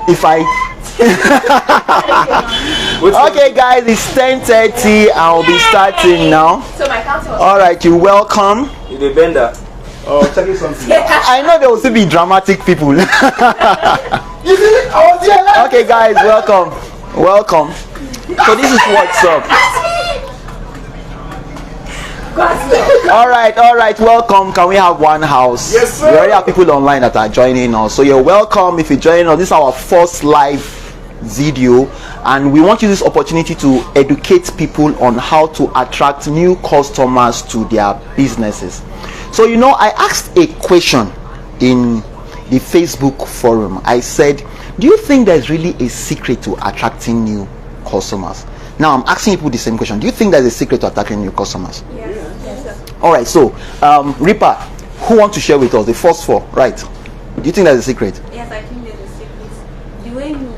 if I okay guys, it's 10:30. I'll be starting now. So my counsel was Alright, you're welcome. You the vendor. Oh, tell you something. I know there will still be dramatic people. Okay guys, welcome. Welcome. So this is what's up. Alright, welcome. Can we have one house? Yes, sir. We already have people online that are joining us. So you're welcome if you're joining us. This is our first live video, and we want to use this opportunity to educate people on how to attract new customers to their businesses. So I asked a question in the Facebook forum. I said, do you think there's really a secret to attracting new customers? Now I'm asking people the same question. Do you think there's a secret to attracting new customers? yes. Alright, so Reaper, who wants to share with us the first four, right? Do you think there's a secret? Yes, I think there's a secret. The way you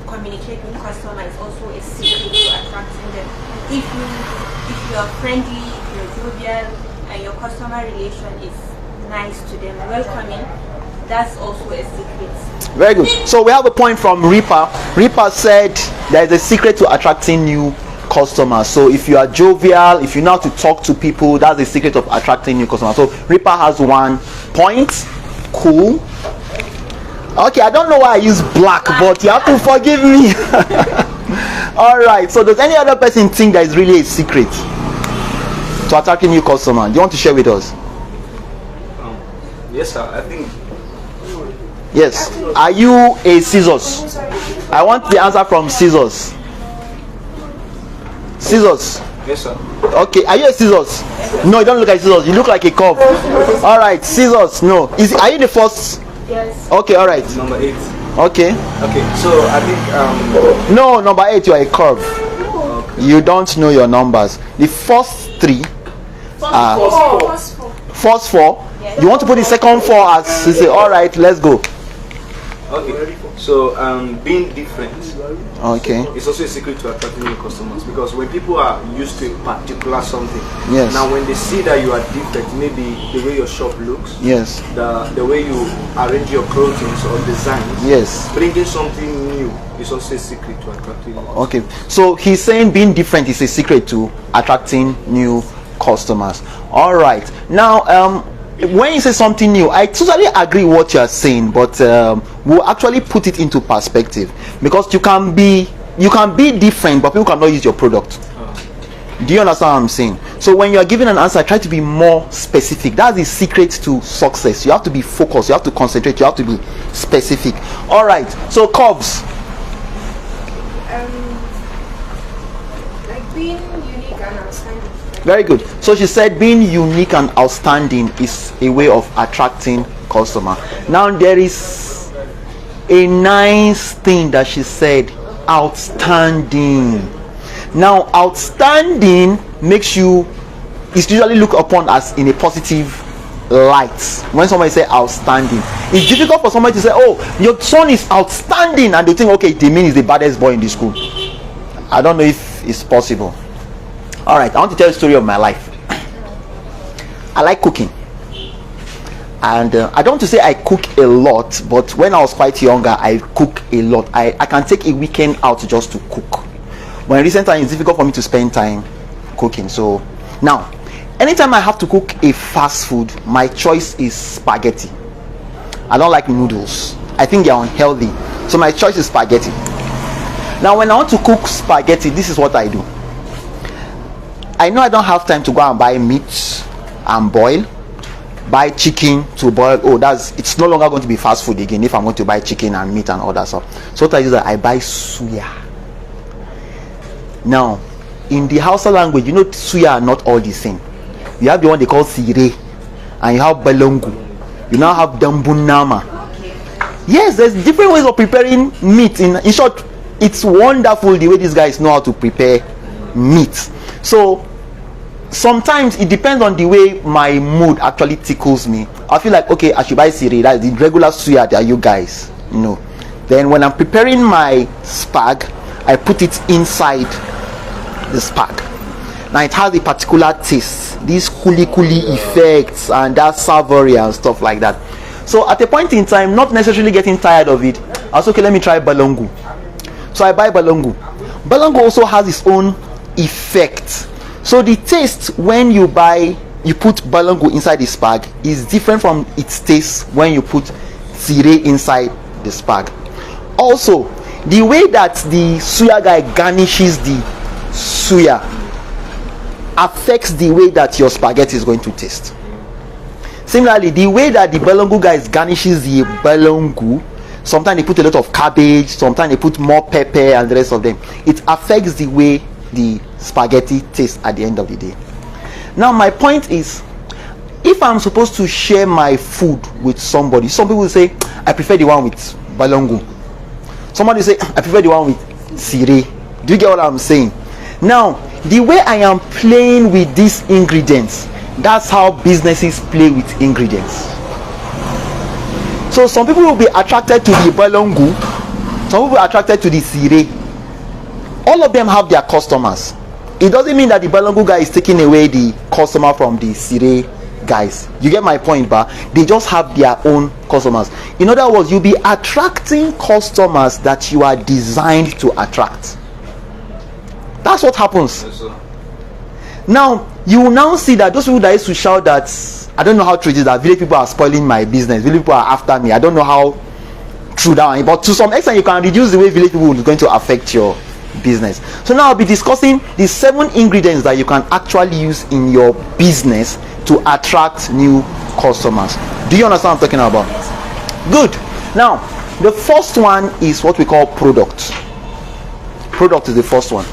communicate with customers is also a secret to attracting them. If you are friendly, you're jovial, and your customer relation is nice to them, welcoming, that's also a secret. Very good. So we have a point from Reaper. Reaper said there's a secret to attracting new customers. So if you are jovial, if you know how to talk to people, that's the secret of attracting new customers. So Reaper has 1 point. Cool. Okay, I don't know why I use black, but you have to forgive me. Alright, so does any other person think there is really a secret to attracting new customers? Do you want to share with us? Yes, sir. I think. Yes. Are you a scissors? I want the answer from scissors. Scissors. Yes, sir. Okay, are you a scissors? No, you don't look like scissors. You look like a curve. All right, scissors. No, are you the first? Yes. Okay, all right. Number 8. Okay. Okay, so I think No, number 8. You are a curve. You don't know your numbers. The first 3. First 4. You want to put the second 4 as you say. All right, let's go. okay. So being different Okay. is also a secret to attracting new customers, because when people are used to a particular something, Yes. now when they see that you are different, maybe the way your shop looks, Yes. the way you arrange your clothing or designs, Yes. bringing something new is also a secret to attracting new customers. Okay. So he's saying being different is a secret to attracting new customers. All right. Now, when you say something new, I totally agree with what you are saying, but we'll actually put it into perspective, because you can be different, but people cannot use your product. Do you understand what I'm saying? So when you are giving an answer, try to be more specific. That's the secret to success. You have to be focused, you have to concentrate, you have to be specific. All right. So Cobbs. Like being unique and outstanding. Very good. So she said being unique and outstanding is a way of attracting customer. Now there is a nice thing that she said, outstanding. Now outstanding makes you, it's usually looked upon as in a positive light. When somebody say outstanding, it's difficult for somebody to say, oh, your son is outstanding, and they think, okay, they mean he's the baddest boy in the school. I don't know if it's possible. All right, I want to tell you a story of my life. I like cooking, and I don't want to say I cook a lot, but when I was quite younger, I cook a lot. I can take a weekend out just to cook. But in recent time, it's difficult for me to spend time cooking. So now, anytime I have to cook a fast food, my choice is spaghetti. I don't like noodles. I think they are unhealthy. So my choice is spaghetti. Now, when I want to cook spaghetti, this is what I do. I know I don't have time to go and buy meat and boil, buy chicken to boil. Oh, it's no longer going to be fast food again if I'm going to buy chicken and meat and all that stuff. So what I do is that I buy suya. Now, in the Hausa language, suya are not all the same. You have the one they call sire, and you have balongu. You now have dambun nama. Yes, there's different ways of preparing meat. In short, it's wonderful the way these guys know how to prepare meat. So sometimes it depends on the way my mood actually tickles me. I feel like, okay, I should buy siri, that's the regular suya that you guys know. Then when I'm preparing my spag, I put it inside the spag. Now it has a particular taste, these kuli effects and that savory and stuff like that. So at a point in time, not necessarily getting tired of it, I was okay, let me try Balongo. So I buy Balongo. Balongo also has its own effect. So the taste when you put Balongo inside the spag is different from its taste when you put Tsire inside the spag. Also, the way that the suya guy garnishes the suya affects the way that your spaghetti is going to taste. Similarly, the way that the Balongo guy garnishes the Balongo, sometimes they put a lot of cabbage, sometimes they put more pepper and the rest of them. It affects the way the spaghetti tastes at the end of the day. Now my point is, if I'm supposed to share my food with somebody, some people will say I prefer the one with Balongo. Somebody say I prefer the one with Tsire. Do you get what I'm saying? Now the way I am playing with these ingredients, that's how businesses play with ingredients. So some people will be attracted to the Balongo, some people will be attracted to the Tsire. All of them have their customers. It doesn't mean that the Balongo guy is taking away the customer from the Tsire guys. You get my point, but they just have their own customers. In other words, you'll be attracting customers that you are designed to attract. That's what happens. Yes, sir. Now you will now see that those people that used to shout that I don't know how true it is that village people are spoiling my business, village people are after me, I don't know how true that one, but to some extent you can reduce the way village people is going to affect your business. So now I'll be discussing the 7 ingredients that you can actually use in your business to attract new customers. Do you understand what I'm talking about? Good. Now the first one is what we call product. Product is the first one.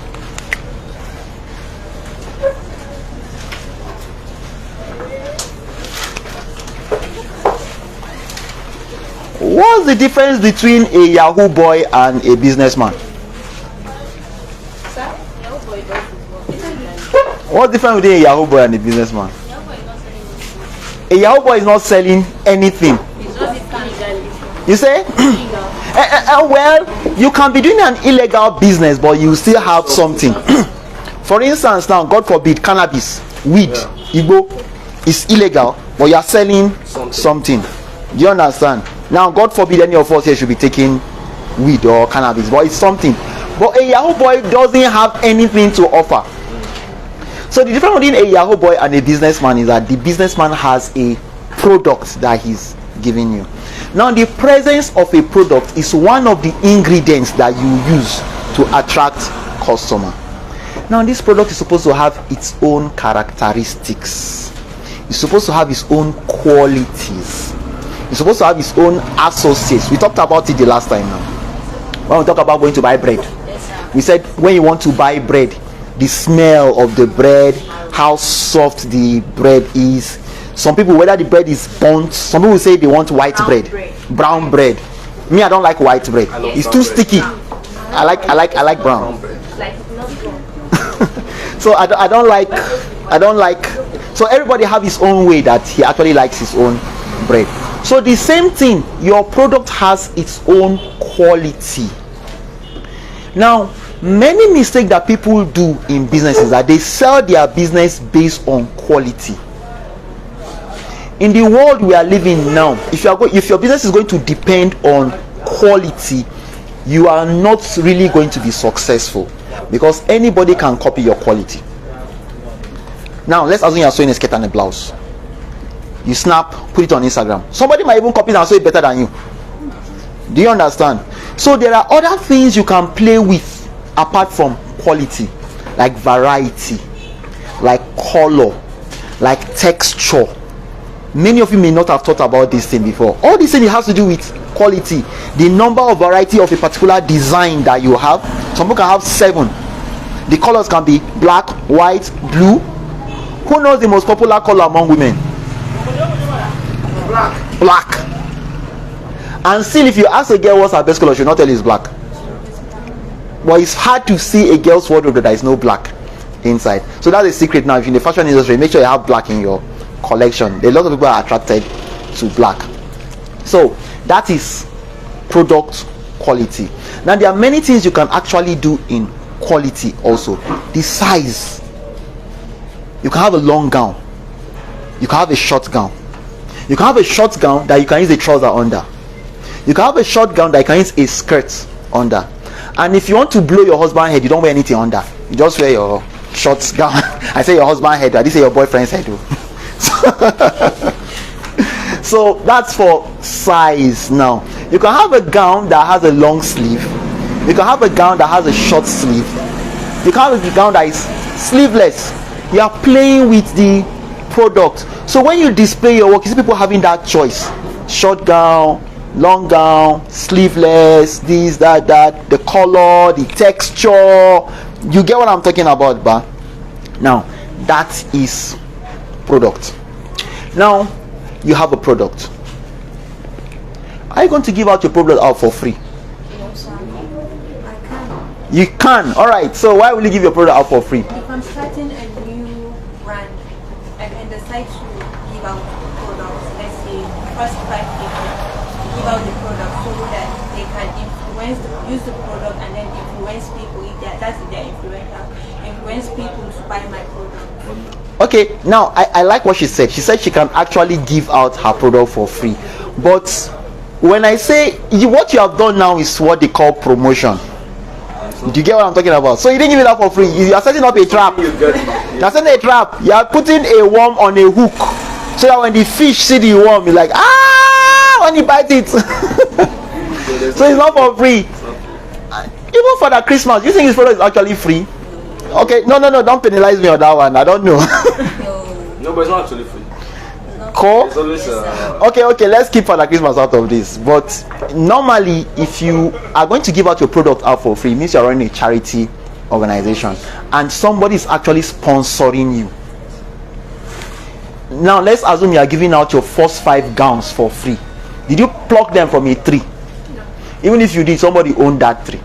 What's the difference between a Yahoo boy and a businessman? What's the difference between a Yahoo boy and a businessman? A Yahoo boy is not selling anything. You say? Well, you can be doing an illegal business, but you still have something. For instance, now, God forbid, cannabis, weed, Igbo is illegal, but you are selling something. Do you understand? Now, God forbid any of us here should be taking weed or cannabis, but it's something. But a Yahoo boy doesn't have anything to offer. So the difference between a Yahoo boy and a businessman is that the businessman has a product that he's giving you. Now the presence of a product is one of the ingredients that you use to attract customer. Now this product is supposed to have its own characteristics. It's supposed to have its own qualities. It's supposed to have its own associates. We talked about it the last time now. When we talk about going to buy bread, we said when you want to buy bread, the smell of the bread, how soft the bread is. Some people, whether the bread is burnt, some people say they want white bread, brown bread. Me, I don't like white bread. It's too sticky. I like brown. So I don't like. So everybody have his own way that he actually likes his own bread. So the same thing, your product has its own quality. Now, many mistakes that people do in business is that they sell their business based on quality. In the world we are living now, if your business is going to depend on quality, you are not really going to be successful, because anybody can copy your quality. Now let's assume you are sewing a skirt and a blouse. You snap, put it on Instagram. Somebody might even copy it and sew it better than you. Do you understand? So there are other things you can play with apart from quality, like variety, like color, like texture. Many of you may not have thought about this thing before. All this thing has to do with quality, the number of variety of a particular design that you have. Some people can have 7. The colors can be black, white, blue. Who knows the most popular color among women? Black. And still, if you ask a girl what's her best color, she'll not tell you it's black. But it's hard to see a girl's wardrobe that there is no black inside. So that's a secret now. If you're in the fashion industry, make sure you have black in your collection. A lot of people are attracted to black. So that is product quality. Now there are many things you can actually do in quality also. The size. You can have a long gown. You can have a short gown. You can have a short gown that you can use a trouser under. You can have a short gown that can use a skirt under. And if you want to blow your husband's head, you don't wear anything under. You just wear your short gown. I say your husband's head, I didn't say your boyfriend's head. So that's for size. Now you can have a gown that has a long sleeve. You can have a gown that has a short sleeve. You can have a gown that is sleeveless. You are playing with the product. So when you display your work, you see people having that choice: short gown, long gown, sleeveless, this, that, the color, the texture. You get what I'm talking about, ba? Now that is product. Now you have a product. Are you going to give out your product out for free? No, sir. I can. You can. All right. So why will you give your product out for free? If I'm starting a new brand, I can decide to give out products, let's say first 5 people, give out the product so that they can use the product and then influence people. If that's their influence people to buy my product. Okay, now I like what she said. She said she can actually give out her product for free. But when I say what you have done now is what they call promotion. Do you get what I'm talking about? So you didn't give it out for free. You are setting up a trap. You're setting a trap. You are putting a worm on a hook, so that when the fish see the worm, you're like, ah, when he bites it. So it's not for free. Even for the Christmas, you think this product is actually free? Okay, no, don't penalize me on that one. I don't know. No, but it's not actually free. Cool. It's always Okay, let's keep Father Christmas out of this. But normally, if you are going to give out your product out for free, it means you're running a charity organization and somebody is actually sponsoring you. Now let's assume you are giving out your first 5 gowns for free. Did you pluck them from a tree? No. Even if you did, somebody owned that tree.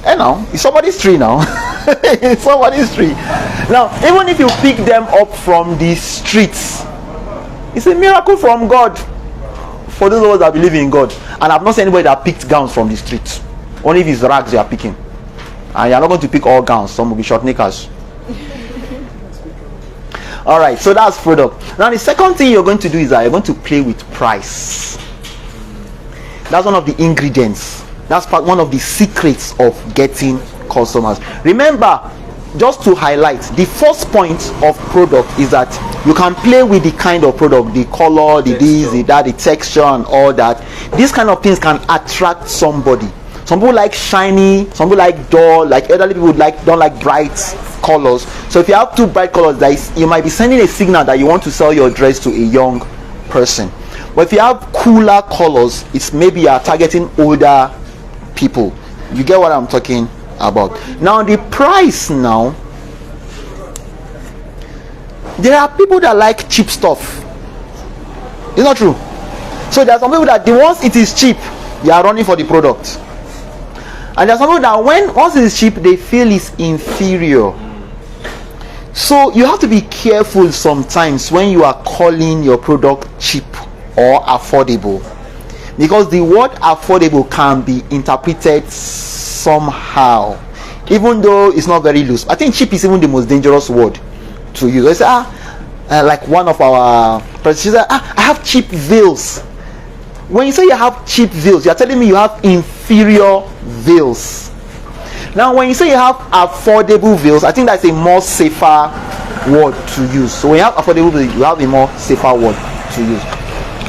And now it's somebody's tree now. It's somebody's tree. Now, even if you pick them up from the streets, it's a miracle from God. For those of us that believe in God. And I've not seen anybody that picked gowns from the streets. Only if it's rags you are picking. And you're not going to pick all gowns. Some will be short knickers. Alright, so that's product. Now the second thing you're going to do is that you're going to play with price. That's one of the ingredients. That's one of the secrets of getting customers. Remember, just to highlight, the first point of product is that you can play with the kind of product, the color, the this, the that, the texture and all that. These kind of things can attract somebody. Some people like shiny, some people like dull, like elderly people don't like bright colors. So if you have 2 bright colors, you might be sending a signal that you want to sell your dress to a young person. But if you have cooler colors, it's maybe you are targeting older people. You get what I'm talking about. Now the price now, there are people that like cheap stuff. It's not true. So there are some people that once it is cheap, they are running for the product. And there are some people that once it is cheap, they feel it's inferior. So you have to be careful sometimes when you are calling your product cheap or affordable, because the word affordable can be interpreted somehow, even though it's not very loose. I think cheap is even the most dangerous word to use. They say, like one of our presidents, she said, I have cheap veils. When you say you have cheap veils, you're telling me you have inferior veils. Now when you say you have affordable veils, I think that's a more safer word to use. So when you have affordable veils, you have a more safer word to use.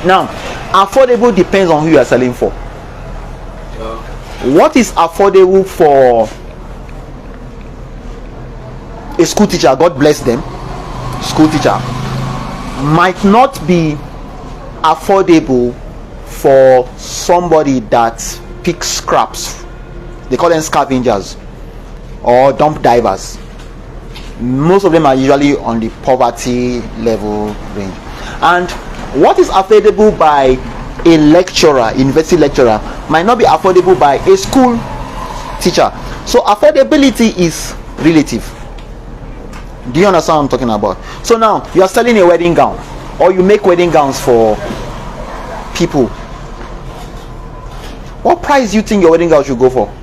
Now affordable depends on who you are selling for. What is affordable for a school teacher, God bless them, school teacher, might not be affordable for somebody that picks scraps. They call them scavengers or dump divers. Most of them are usually on the poverty level range. And what is affordable by a lecturer, university lecturer, might not be affordable by a school teacher. So affordability is relative. Do you understand what I'm talking about? So now you are selling a wedding gown, or you make wedding gowns for people. What price do you think your wedding gown should go for?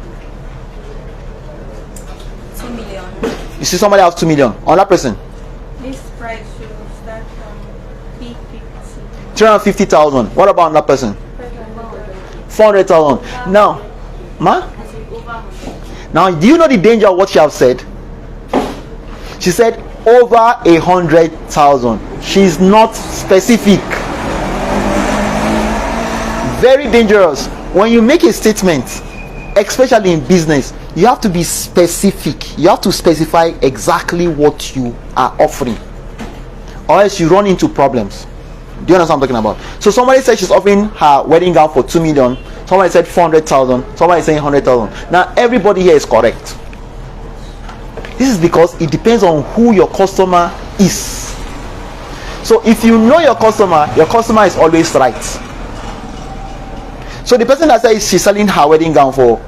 2 million. You see somebody has 2 million. On that person, This price should start from 350. 350,000. What about another person? 400,000. Now, ma? Now, do you know the danger of what she has said? She said over 100,000. She's not specific. Very dangerous. When you make a statement, especially in business, you have to be specific. You have to specify exactly what you are offering, or else you run into problems. Do you understand what I'm talking about? So somebody said she's offering her wedding gown for 2 million. Somebody said 400,000. Somebody is saying 100,000. Now everybody here is correct. This is because it depends on who your customer is. So if you know your customer is always right. So the person that says she's selling her wedding gown for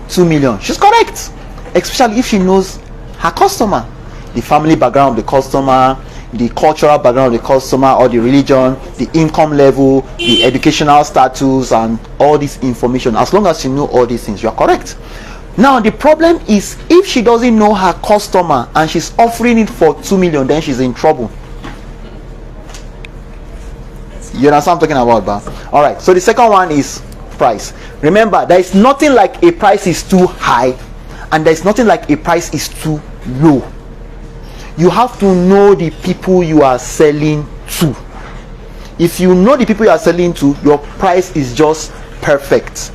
2 million, she's correct, especially if she knows her customer, the family background of the customer, the cultural background of the customer, or the religion, the income level, the educational status, and all this information. As long as you know all these things, you are correct. Now the problem is, if she doesn't know her customer and she's offering it for 2 million, then she's in trouble. You understand what I'm talking about, ba? All right, so the second one is price. Remember, there is nothing like a price is too high, and there is nothing like a price is too low. You have to know the people you are selling to. If you know the people you are selling to, your price is just perfect.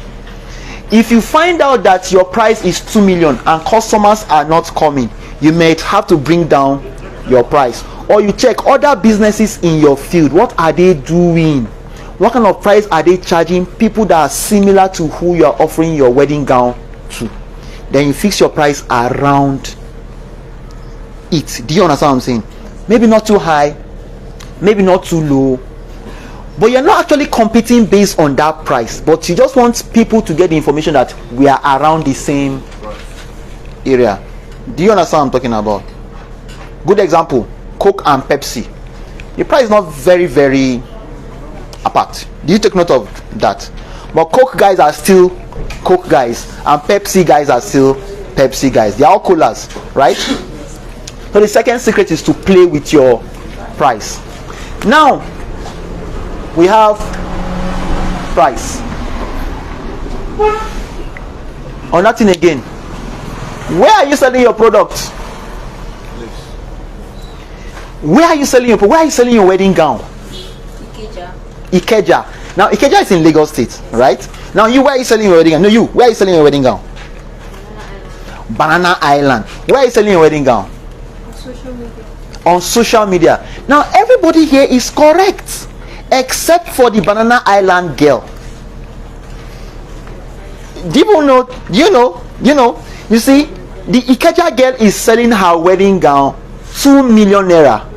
If you find out that your price is 2 million and customers are not coming, you may have to bring down your price. Or you check other businesses in your field. What are they doing? What kind of price are they charging people that are similar to who you are offering your wedding gown to? Then you fix your price around it. Do you understand what I'm saying? Maybe not too high, maybe not too low, but you're not actually competing based on that price, but you just want people to get the information that we are around the same area. Do you understand what I'm talking about? Good example, Coke and Pepsi. The price is not very, very apart. Do you take note of that? But Coke guys are still Coke guys, and Pepsi guys are still Pepsi guys. They are all coolers, right? So the second secret is to play with your price. Now we have price. Or nothing again. Where are you selling your product? Where are you selling your product? Where are you selling your wedding gown? Ikeja. Now Ikeja is in Lagos State, right? Now you, where are you selling your wedding gown? No, you, where are you selling your wedding gown? Banana Island. Where are you selling your wedding gown? Social media. On social media. Now everybody here is correct except for the Banana Island girl. Do you know? You see, the Ikeja girl is selling her wedding gown 2 million naira.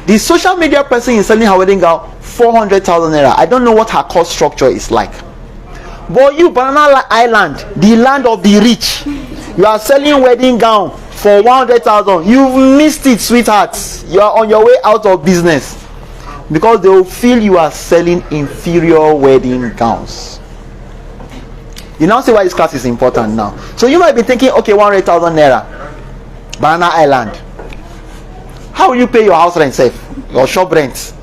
The social media person is selling her wedding gown 400,000 naira. I don't know what her cost structure is like. But you, Banana Island, the land of the rich, you are selling wedding gown for 100,000. You've missed it, sweethearts. You are on your way out of business, because they will feel you are selling inferior wedding gowns. You now see why this class is important now. So you might be thinking, okay, 100,000 naira, Banana Island. How will you pay your house rent, safe? Your shop rent?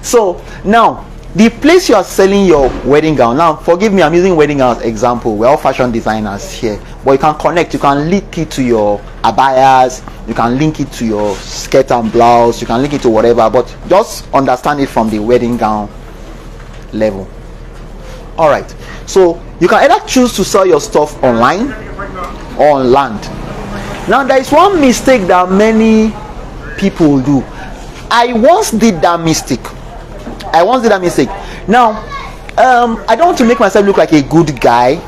So now, the place you are selling your wedding gown, now forgive me, I'm using wedding gown as example. We're all fashion designers here, but you can connect, you can link it to your abayas, you can link it to your skirt and blouse, you can link it to whatever, but just understand it from the wedding gown level. All right, so you can either choose to sell your stuff online or on land. Now there is one mistake that many people do. I once did that mistake. Now I don't want to make myself look like a good guy.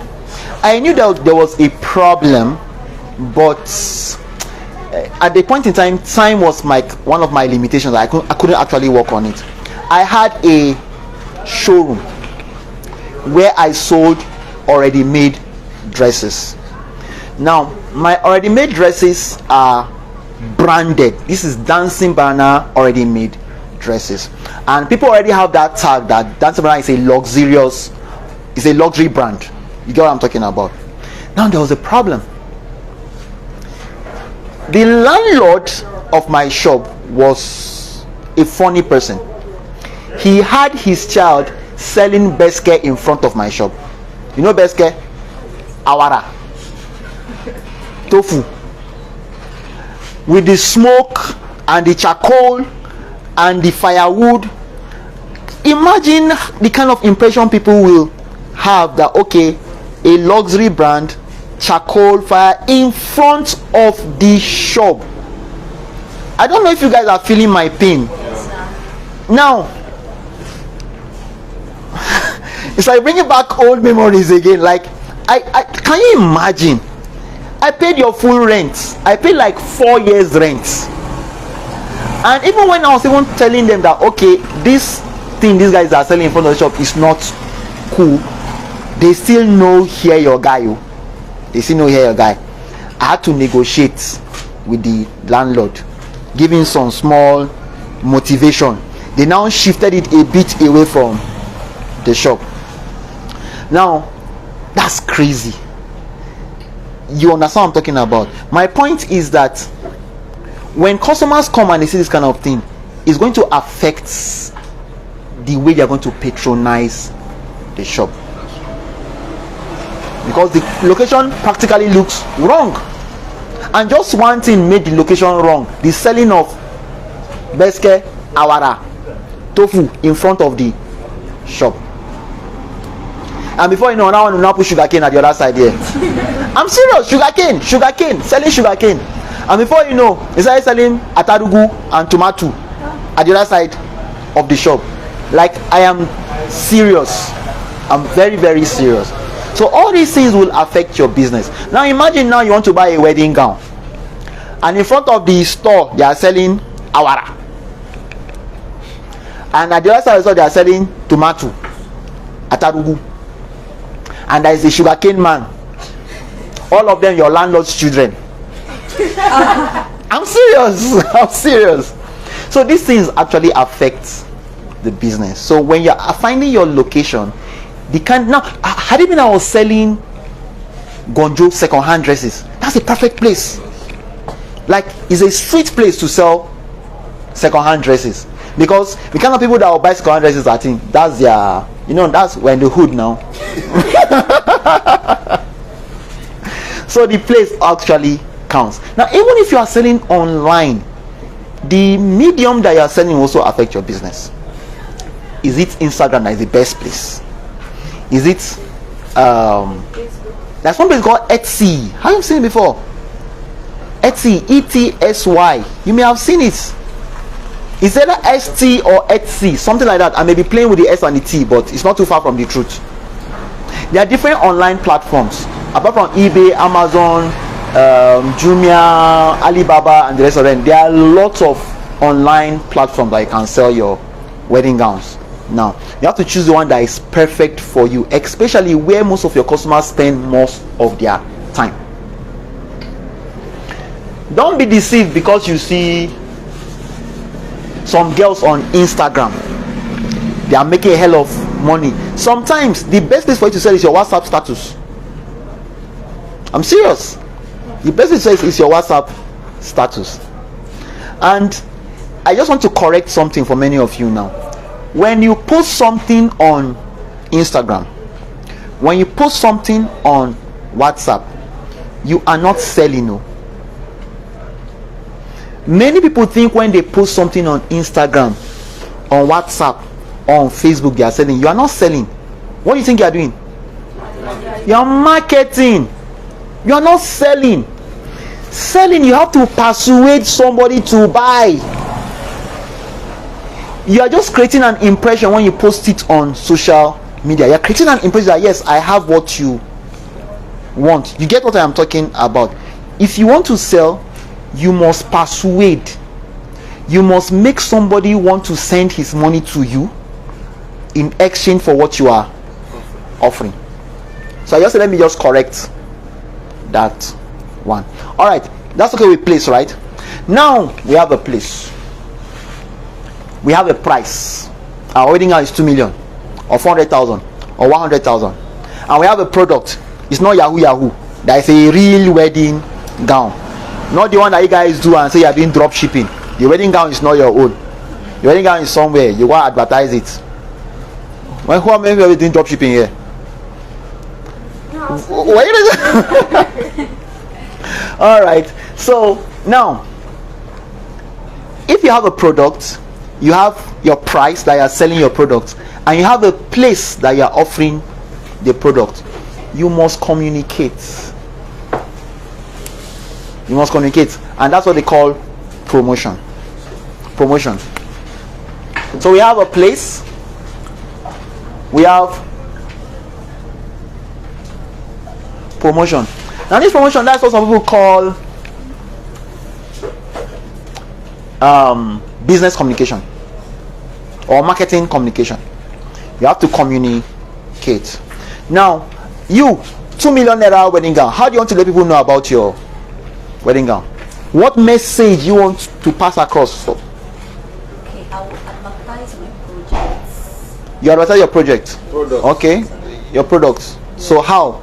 I knew that there was a problem, but at the point in time was one of my limitations. I couldn't actually work on it. I had a showroom where I sold already made dresses. Now my already made dresses are branded. This is Dancing Banana already made dresses, and people already have that tag that Dancing Banana is a luxury brand. You get what I'm talking about? Now there was a problem. The landlord of my shop was a funny person. He had his child selling beske in front of my shop. You know beske? Awara, tofu, with the smoke and the charcoal and the firewood. Imagine the kind of impression people will have that, okay, a luxury brand, charcoal fire in front of the shop. I don't know if you guys are feeling my pain. Now, it's like bringing back old memories again. Like, I can you imagine? I paid your full rent. I paid like 4 years rent. And even when I was even telling them that, okay, this thing these guys are selling in front of the shop is not cool, they still know here your guy. They still know here your guy. I had to negotiate with the landlord, giving some small motivation. They now shifted it a bit away from the shop. Now, that's crazy. You understand what I'm talking about? My point is that when customers come and they see this kind of thing, it's going to affect the way they're going to patronize the shop, because the location practically looks wrong. And just one thing made the location wrong: the selling of beske, awara, tofu in front of the shop. And before you know, now we now put sugarcane at the other side here. I'm serious, sugarcane, selling sugarcane. And before you know, they started selling atarugu and tomato at the other side of the shop. Like, I am serious. I'm very, very serious. So all these things will affect your business. Now imagine now you want to buy a wedding gown, and in front of the store they are selling awara, and at the other side of the store they are selling tomato, atarugu, and there is a sugarcane man. All of them your landlord's children. I'm serious. So these things actually affect the business. So when you are finding your location, the kind, now had it been I was selling Gonjo second-hand dresses, that's a perfect place. Like, it's a street place to sell second-hand dresses, because the kind of people that will buy second-hand dresses, I think that's their, that's when the hood now. So the place actually counts. Now, even if you are selling online, the medium that you are selling will also affect your business. Is it Instagram that is the best place? Is it there's one place called Etsy? Have you seen it before? Etsy, ETSY. You may have seen it. It's either ST or Etsy, something like that. I may be playing with the S and the T, but it's not too far from the truth. There are different online platforms apart from eBay, Amazon, Jumia, Alibaba, and the rest of them. There are lots of online platforms that you can sell your wedding gowns. Now you have to choose the one that is perfect for you, especially where most of your customers spend most of their time. Don't be deceived because you see some girls on Instagram, they are making a hell of money. Sometimes the best place for you to sell is your WhatsApp status. I'm serious. The best place to sell is your WhatsApp status. And I just want to correct something for many of you now. When you post something on Instagram, when you post something on WhatsApp, you are not selling. No. Many people think when they post something on Instagram, on WhatsApp, on Facebook, they are selling. You are not selling. What do you think you are doing? You are marketing. You are not selling. Selling, you have to persuade somebody to buy. You are just creating an impression when you post it on social media. You are creating an impression that yes, I have what you want. You get what I am talking about? If you want to sell, you must persuade. You must make somebody want to send his money to you in exchange for what you are offering. So I just let me just correct that one. All right, that's okay with place, right? Now we have a place. We have a price. Our wedding gown is 2 million, or 400,000, or 100,000, and we have a product. It's not Yahoo. That is a real wedding gown. Not the one that you guys do and say you are doing drop shipping. The wedding gown is not your own. The wedding gown is somewhere. You want to advertise it. When who are many people doing drop shipping here? All right. So now, if you have a product, you have your price that you are selling your product, and you have a place that you are offering the product, you must communicate. You must communicate, and that's what they call promotion. Promotion. So we have a place, we have promotion. Now this promotion, that's what some people call business communication or marketing communication. You have to communicate. Now, you 2 million naira wedding gown, how do you want to let people know about your wedding gown? What message you want to pass across? Okay, I will advertise my projects. You advertise your project. Product. Okay, your products. So how?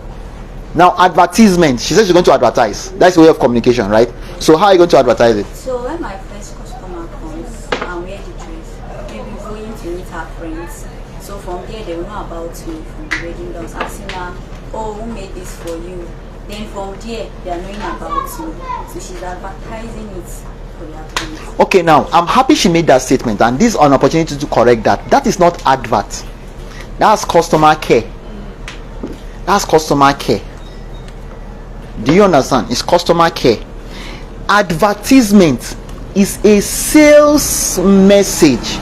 Now advertisement. She says she's going to advertise. That's the way of communication, right? So how are you going to advertise it? So when my first customer comes and wear the dress, maybe going to meet her friends. So from there they will know about me from the wedding gowns, asking her, oh, who made this for you? Then from there they are knowing about me. So she's advertising it for their friends. Okay, now I'm happy she made that statement, and this is an opportunity to correct that. That is not advert. That's customer care. That's customer care. Do you understand? It's customer care. Advertisement is a sales message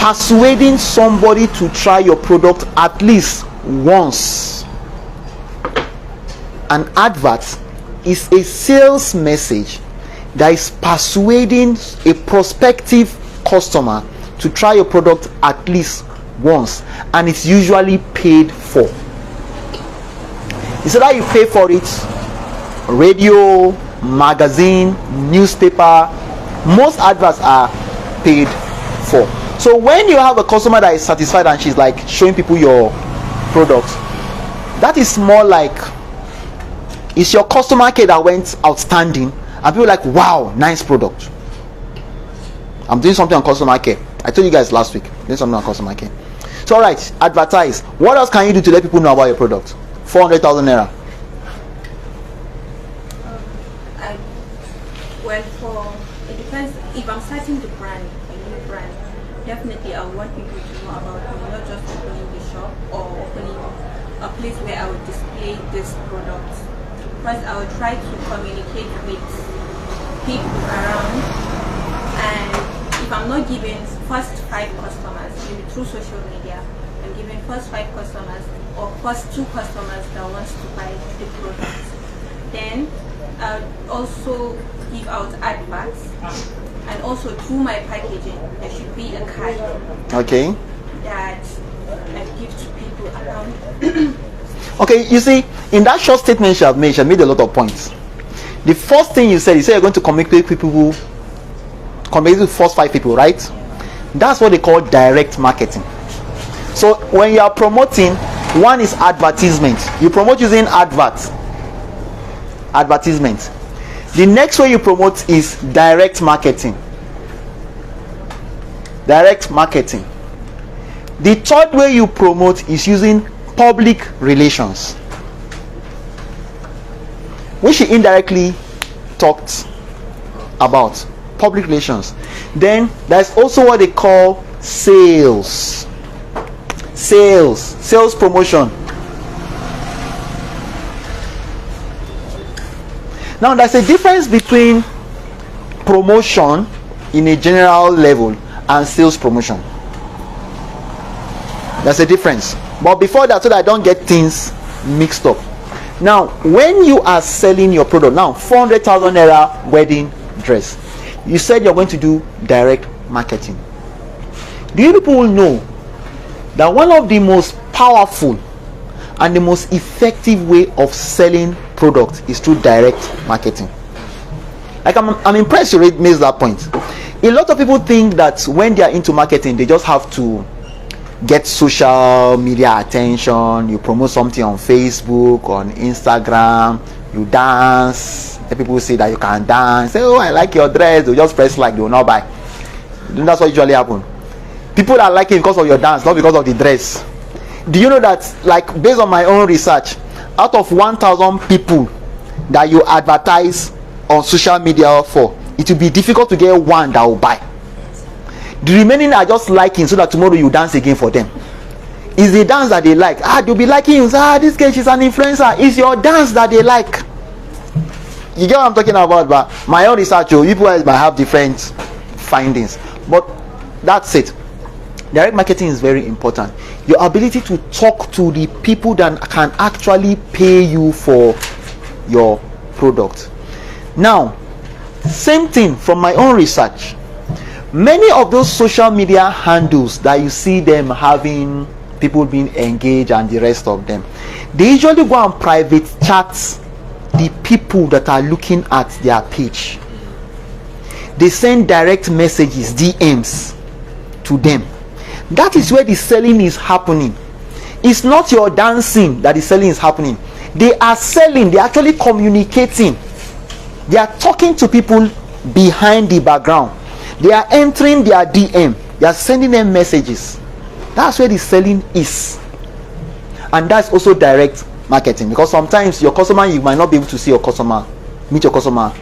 persuading somebody to try your product at least once. An advert is a sales message that is persuading a prospective customer to try your product at least once, and it's usually paid for. Is that you pay for it? Radio, magazine, newspaper, most adverts are paid for. So when you have a customer that is satisfied and she's like showing people your product, that is more like it's your customer care that went outstanding and people are like, wow, nice product. I'm doing something on customer care. I told you guys last week, doing something on customer care. So all right, advertise. What else can you do to let people know about your product? 400,000 naira. Well, it depends. If I'm starting the brand, a new brand, definitely I want people to know about me, not just opening the shop or opening a place where I would display this product. First, I would try to communicate with people around, and if I'm not giving first 5 customers, maybe through social media, I'm giving first 5 customers or first 2 customers that wants to buy the product. Then I would also give out adverts, and also through my packaging there should be a card Okay. that I give to people around. Okay, you see, in that short statement she made a lot of points. The first thing you said you're going to communicate with people, communicate with first 5 people, right? That's what they call direct marketing. So when you are promoting, one is advertisement. You promote using adverts. Advertisement. The next way you promote is direct marketing. Direct marketing. The third way you promote is using public relations, which she indirectly talked about. Public relations. Then there's also what they call sales. Sales promotion. Now there's a difference between promotion in a general level and sales promotion. There's a difference. But before that, so that I don't get things mixed up. Now, when you are selling your product, now 400,000 naira wedding dress, you said you're going to do direct marketing. Do you people know that one of the most powerful and the most effective way of selling products is through direct marketing? Like I'm impressed you made that point. A lot of people think that when they are into marketing, they just have to get social media attention. You promote something on Facebook, on Instagram, you dance, The people say that you can dance. Say, oh, I like your dress. They'll just press like, they will not buy. That's what usually happens. People are liking because of your dance, not because of the dress. Do you know that, like, based on my own research, out of 1,000 people that you advertise on social media for, it will be difficult to get one that will buy. The remaining are just liking so that tomorrow you dance again for them. It's the dance that they like. They'll be liking you. This girl, she's an influencer. It's your dance that they like. You get what I'm talking about? But my own research, people might have different findings. But that's it. Direct marketing is very important. Your ability to talk to the people that can actually pay you for your product. Now, same thing from my own research. Many of those social media handles that you see them having, people being engaged and the rest of them, they usually go and private chat the people that are looking at their page. They send direct messages, DMs to them. That is where the selling is happening. It's not your dancing that the selling is happening. They are selling, they are actually communicating. They are talking to people behind the background. They are entering their DM. They are sending them messages. That's where the selling is. And that's also direct marketing, because sometimes your customer, you might not be able to see your customer, meet your customer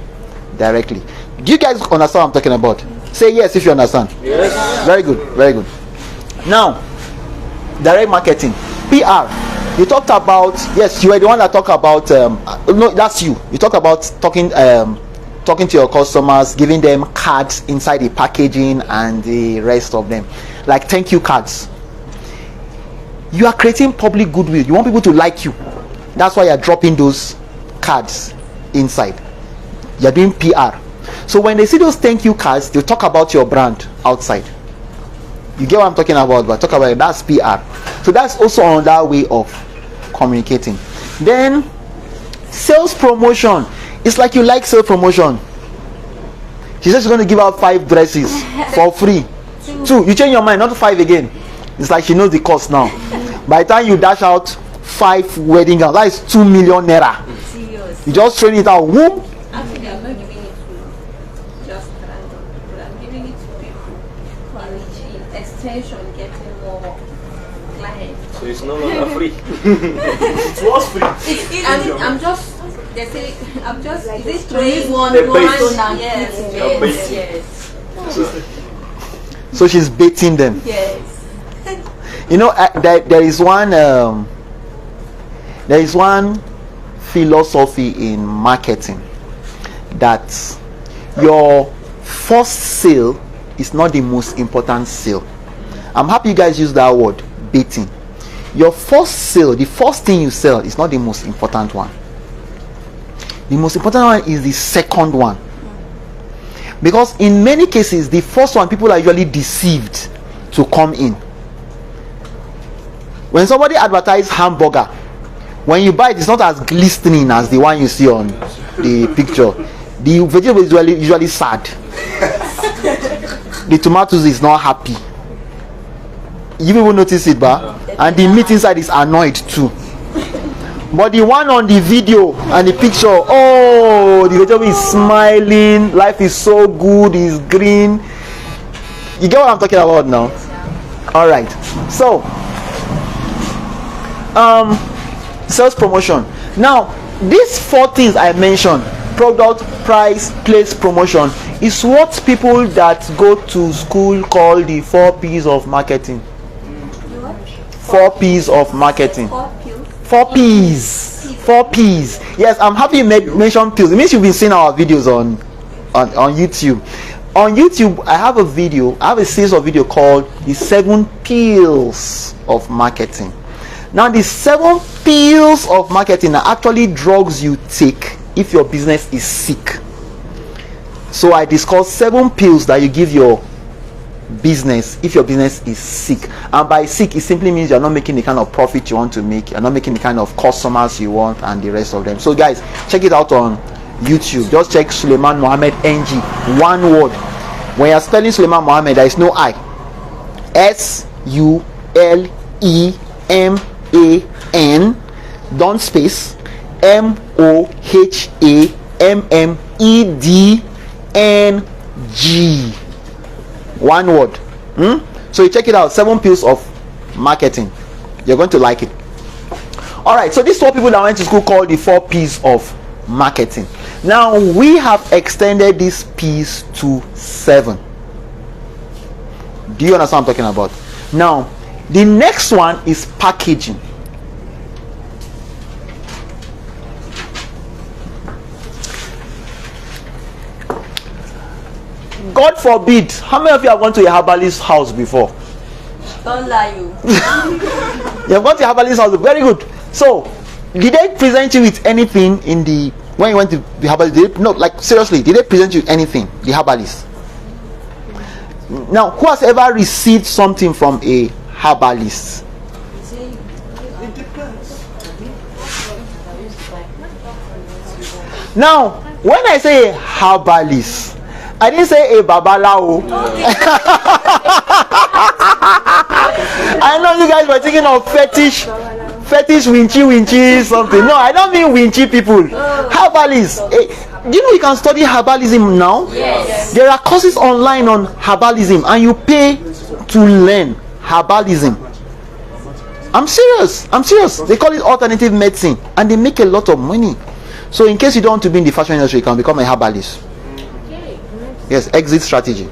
directly. Do you guys understand what I'm talking about? Say yes if you understand. Yes. Very good, very good. Now, direct marketing, PR. You talked about, yes, you were the one that talked about, no, that's you. You talked about talking to your customers, giving them cards inside the packaging and the rest of them, like thank you cards. You are creating public goodwill. You want people to like you. That's why you're dropping those cards inside. You're doing PR. So when they see those thank you cards, they'll talk about your brand outside. You get what I'm talking about? But talk about it. That's PR. So that's also another way of communicating. Then sales promotion. It's like you like sales promotion. She says she's going to give out 5 dresses for free. 2. You change your mind, not 5 again. It's like she knows the cost now. By the time you dash out 5 wedding gowns, that is 2 million naira. Serious. You just train it out. Whoop. Actually, I'm not giving it to just random people. I'm giving it to people in extension, getting more clients. So it's no longer free. It was free. I'm just. They say I'm just. Is this To use trade? one The one bait. stone and Yes, put it yes, there. yes. So she's baiting them. Yes. You know, there is one philosophy in marketing that your first sale is not the most important sale. I'm happy you guys use that word, baiting. Your first sale, the first thing you sell, is not the most important one. The most important one is the second one. Because in many cases, the first one, people are usually deceived to come in. When somebody advertises hamburger, when you buy it, it's not as glistening as the one you see on the picture. The vegetable is usually sad. The tomatoes is not happy. You people notice it, but and the meat inside is annoyed too. But the one on the video and the picture, oh, the vegetable is smiling, life is so good, it's green. You get what I'm talking about now? All right. So, sales promotion. Now, these 4 things I mentioned, product, price, place, promotion, is what people that go to school call the 4 P's of marketing. 4 P's of marketing. 4 P's. 4 P's. Yes, I'm happy you mentioned pills. It means you've been seeing our videos on YouTube. On YouTube, I have a series of video called the 7 Pills of Marketing. Now, the 7 pills of marketing are actually drugs you take if your business is sick. So I discussed 7 pills that you give your business if your business is sick. And by sick, it simply means you're not making the kind of profit you want to make, you're not making the kind of customers you want, and the rest of them. So guys, check it out on YouTube. Just check Suleiman Mohammed NG, one word. When you're spelling Suleiman Mohammed, there is no I. SULEMAN, don't space, MOHAMMED. MMEDNG. One word. So you check it out. 7 P's of marketing. You're going to like it. All right. So these 4 people that went to school called the 4 P's of marketing. Now we have extended these P's to 7. Do you understand what I'm talking about? Now, the next one is packaging. God forbid, how many of you have gone to a herbalist house before? Don't lie, you. You have gone to a herbalist house. Very good. So, did they present you with anything in the when you went to the herbalist? No, like seriously, did they present you anything? The herbalist. Now, who has ever received something from a herbalist? Now, when I say herbalist, I didn't say a babalao. I know you guys were thinking of fetish winchy something. No, I don't mean winchy people. Herbalists. Do you know you can study herbalism now? Yes. There are courses online on herbalism and you pay to learn herbalism. I'm serious. They call it alternative medicine and they make a lot of money. So in case you don't want to be in the fashion industry, you can become a herbalist. Yes, exit strategy.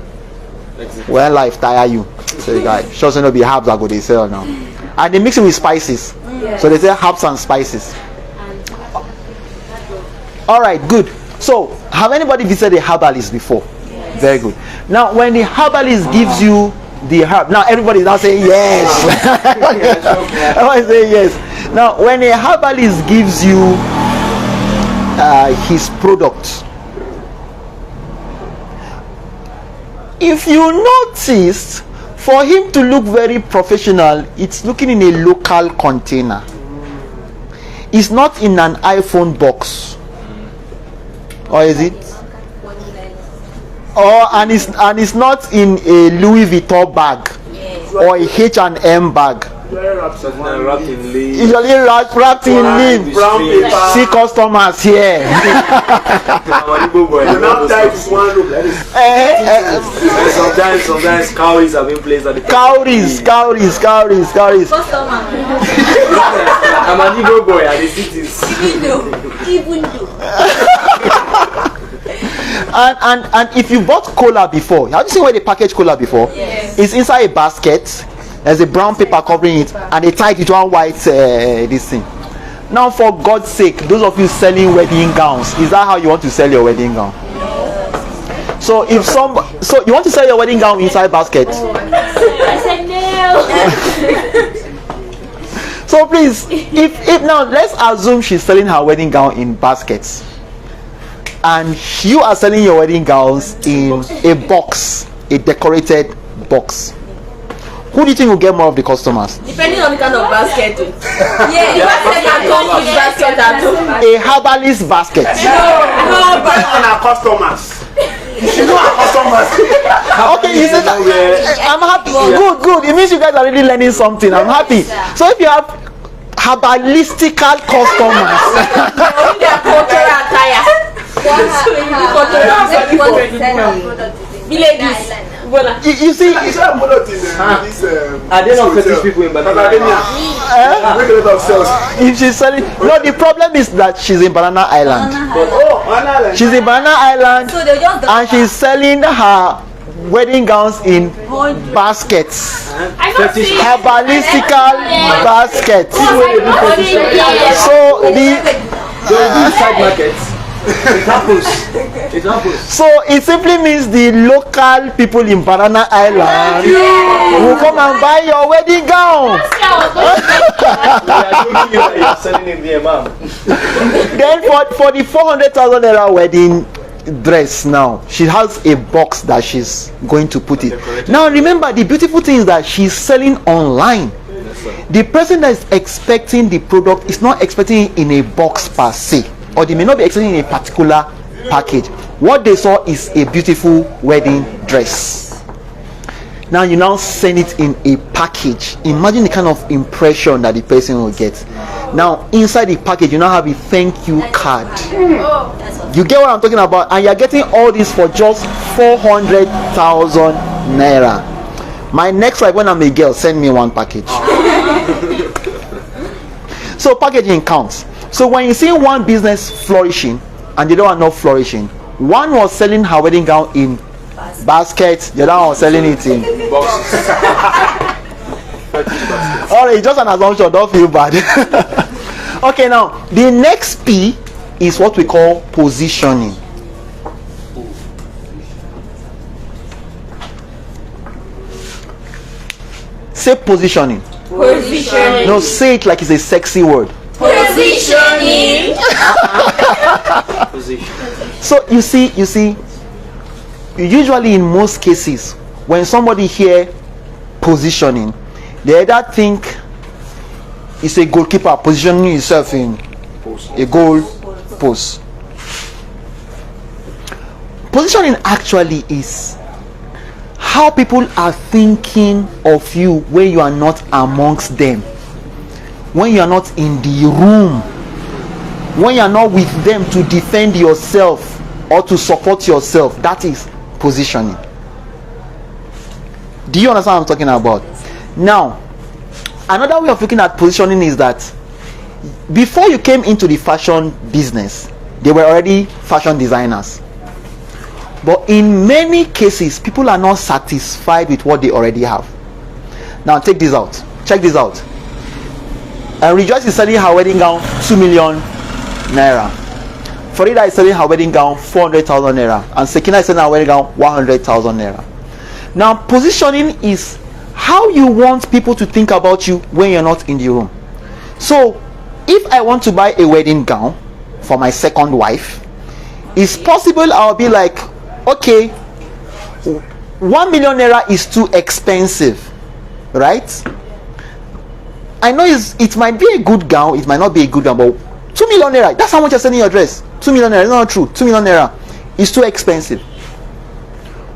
When life tire you, so you guys sure no be herbs that go they sell now, and they mix it with spices. So they say herbs and spices. All right, good. So have anybody visited a herbalist before? Yes. Very good. Now when the herbalist gives you the herb, now everybody is now saying yes. Everybody say yes. Now when a herbalist gives you his product, if you noticed, for him to look very professional, it's looking in a local container. It's not in an iPhone box, or is it? And it's not in a Louis Vuitton bag or a H&M bag. Wrapped in leaves. Usually wrapped in leaves. Brown paper. See customers here. Sometimes cowries have been placed at the Cowries. I'm an Igbo boy at the cities. Even though. And if you bought cola before, have you seen where they package cola before? Yes. It's inside a basket. There's a brown paper covering it, and they tie it to one white this thing. Now, for God's sake, those of you selling wedding gowns, is that how you want to sell your wedding gown? So if so you want to sell your wedding gown inside basket? I said no. So please, if now let's assume she's selling her wedding gown in baskets, and you are selling your wedding gowns in a box, a decorated box. Who do you think will get more of the customers? Depending on the kind of basket. Yeah, The basket can come with basket at home. A herbalist basket. No, but on our customers. You know our customers. Okay, you said that. I'm happy. Good. It means you guys are really learning something. I'm happy. So if you have herbalistical customers, they are cultural attire. Villages. you see, Are they not fetish people in Banana? if she's selling, no, the problem is that she's in Banana Island. She's in Banana Island, So they just and she's selling her wedding gowns in baskets, I don't see. herbalistical baskets. So the Side markets. It happens. so it simply means the local people in Banana Island will come and buy your wedding gown. You're selling in Vietnam. Then for the 400,000 naira wedding dress, now she has a box that she's going to put it. Now remember, the beautiful thing is that she's selling online. The person that is expecting the product is not expecting it in a box per se, or they may not be expecting in a particular package. What they saw is a beautiful wedding dress. Now you now send it in a package. Imagine the kind of impression that the person will get. Now inside the package you now have a thank you card. That's what You get what I'm talking about? And you're getting all this for just 400,000 naira. My next wife, when I'm a girl, send me one package. So packaging counts. So when you see one business flourishing and the other one not flourishing, one was selling her wedding gown in baskets, the other one was selling it in Boxes. alright, just an assumption, don't feel bad. Okay, now the next P is what we call positioning. Say positioning. Positioning. No, say it like it's a sexy word. Positioning. Position. So you see, usually in most cases, when somebody hear positioning, they either think it's a goalkeeper positioning himself in Post. a goal post. Positioning actually is how people are thinking of you when you are not amongst them, when you are not in the room, when you are not with them to defend yourself or to support yourself. That is positioning. Do you understand what I'm talking about? Now, another way of looking at positioning is that before you came into the fashion business, they were already fashion designers. But in many cases, people are not satisfied with what they already have. Now, take this out. Check this out. And Rejoice is selling her wedding gown 2 million naira. Farida is selling her wedding gown 400,000 naira. And Sekina is selling her wedding gown 100,000 naira. Now, positioning is how you want people to think about you when you're not in the room. So, if I want to buy a wedding gown for my second wife, it's possible I'll be like, okay, 1 million naira is too expensive, right? I know it might be a good gown, it might not be a good gown, but 2 million naira, that's how much you're selling your dress. 2 million naira, it's not true. 2 million naira is too expensive.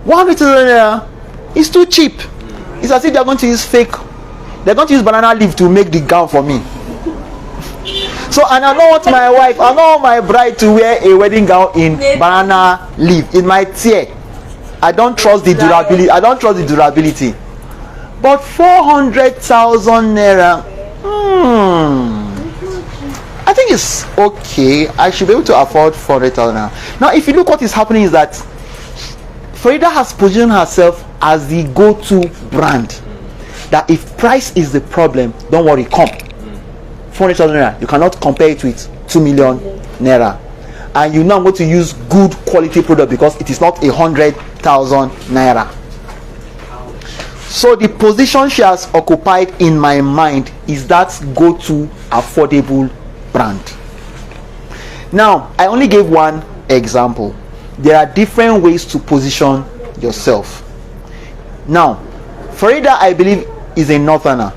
100,000 naira is too cheap. It's as if they're going to use they're going to use banana leaf to make the gown for me. So, and I don't want my wife, I don't want my bride to wear a wedding gown in banana leaf. It might tear. I don't trust the durability. But 400,000 naira, I think it's okay. I should be able to afford 400,000 naira. Now, if you look, what is happening is that Farida has positioned herself as the go-to brand. That if price is the problem, don't worry, come. 400,000 naira, you cannot compare it with 2 million naira, and you now go to use good quality product because it is not 100,000 naira. So the position she has occupied in my mind is that go-to affordable brand. Now, I only gave one example. There are different ways to position yourself. Now, Farida, I believe, is a northerner.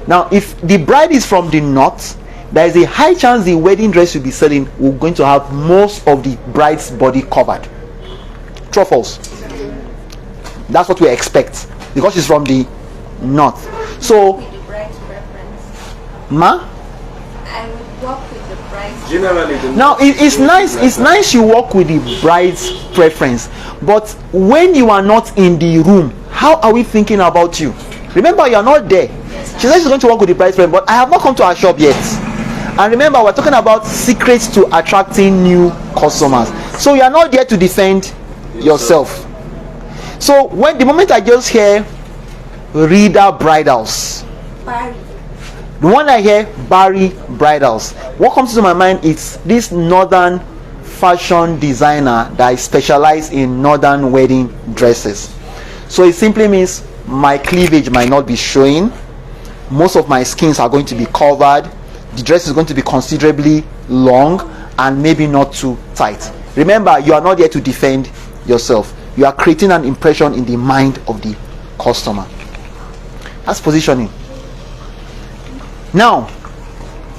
Now, if the bride is from the north, there is a high chance the wedding dress you'll be selling will going to have most of the bride's body covered. True or false? That's what we expect because she's from the north. So, With the bride's preference. ma? I would work with the bride's. Generally, the Now it's nice. It's nice you work with the bride's preference, but when you are not in the room, how are we thinking about you? Remember, you are not there. She said she's going to work with the bride's preference, but I have not come to her shop yet. And remember, we're talking about secrets to attracting new customers. So you are not there to defend yourself. So when the moment I just hear Reader Bridals, Barry. the one I hear Barry Bridals, what comes to my mind is this northern fashion designer that specializes in northern wedding dresses. So it simply means my cleavage might not be showing, most of my skins are going to be covered, the dress is going to be considerably long and maybe not too tight. Remember, you are not there to defend yourself, you are creating an impression in the mind of the customer. That's positioning. Now,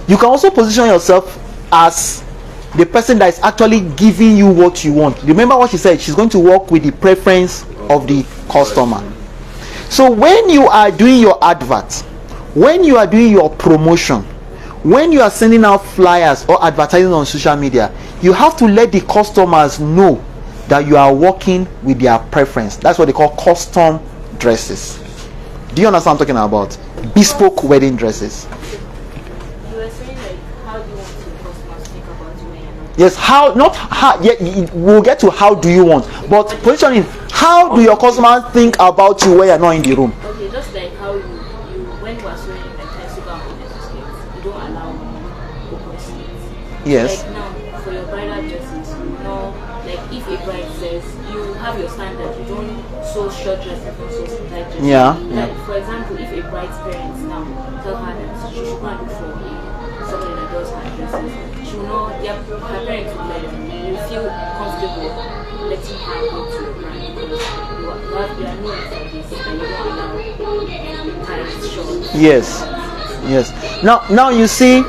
you can also position yourself as the person that is actually giving you what you want. Remember what she said, she's going to work with the preference of the customer. So when you are doing your advert, when you are doing your promotion, when you are sending out flyers or advertising on social media, you have to let the customers know that you are working with their preference. That's what they call custom dresses. Do you understand what I'm talking about? Bespoke wedding dresses. You were saying like, how do you want the customers to think about you when you're not? Yes, how, not how, yeah, we'll get to how do you want, but positioning, how do your customers think about you when you're not in the room? Okay, just like how you when you are sewing like Tensuga and Potato Skits, you don't allow open slits. Yes. Like now, for your bridal dresses, you know, like if a bride says, you have your standard, you don't sew short dresses, you don't sew tight dresses. Yeah. Like for example, if a bride's parents now tell her that she should go and look for somebody that does her dresses, she will know her parents will feel comfortable letting her go to your bride because you are known for this and you don't allow tight short. Yes. Yes. Now you see,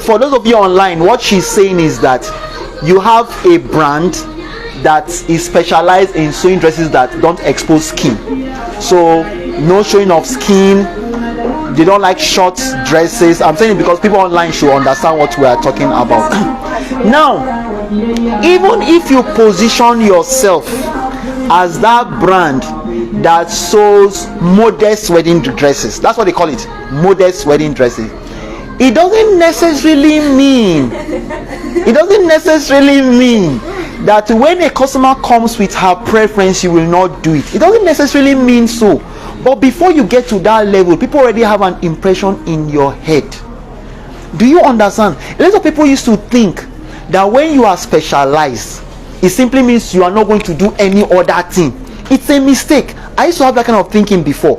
for those of you online, what she's saying is that you have a brand that is specialized in sewing dresses that don't expose skin. So no showing of skin. They don't like short dresses. I'm saying it because people online should understand what we are talking about. Now, even if you position yourself as that brand that sews modest wedding dresses, that's what they call it, modest wedding dresses, it doesn't necessarily mean that when a customer comes with her preference you will not do it. It doesn't necessarily mean so. But before you get to that level, people already have an impression in your head. Do you understand? A lot of people used to think that when you are specialized, it simply means you are not going to do any other thing. It's a mistake. I used to have that kind of thinking before.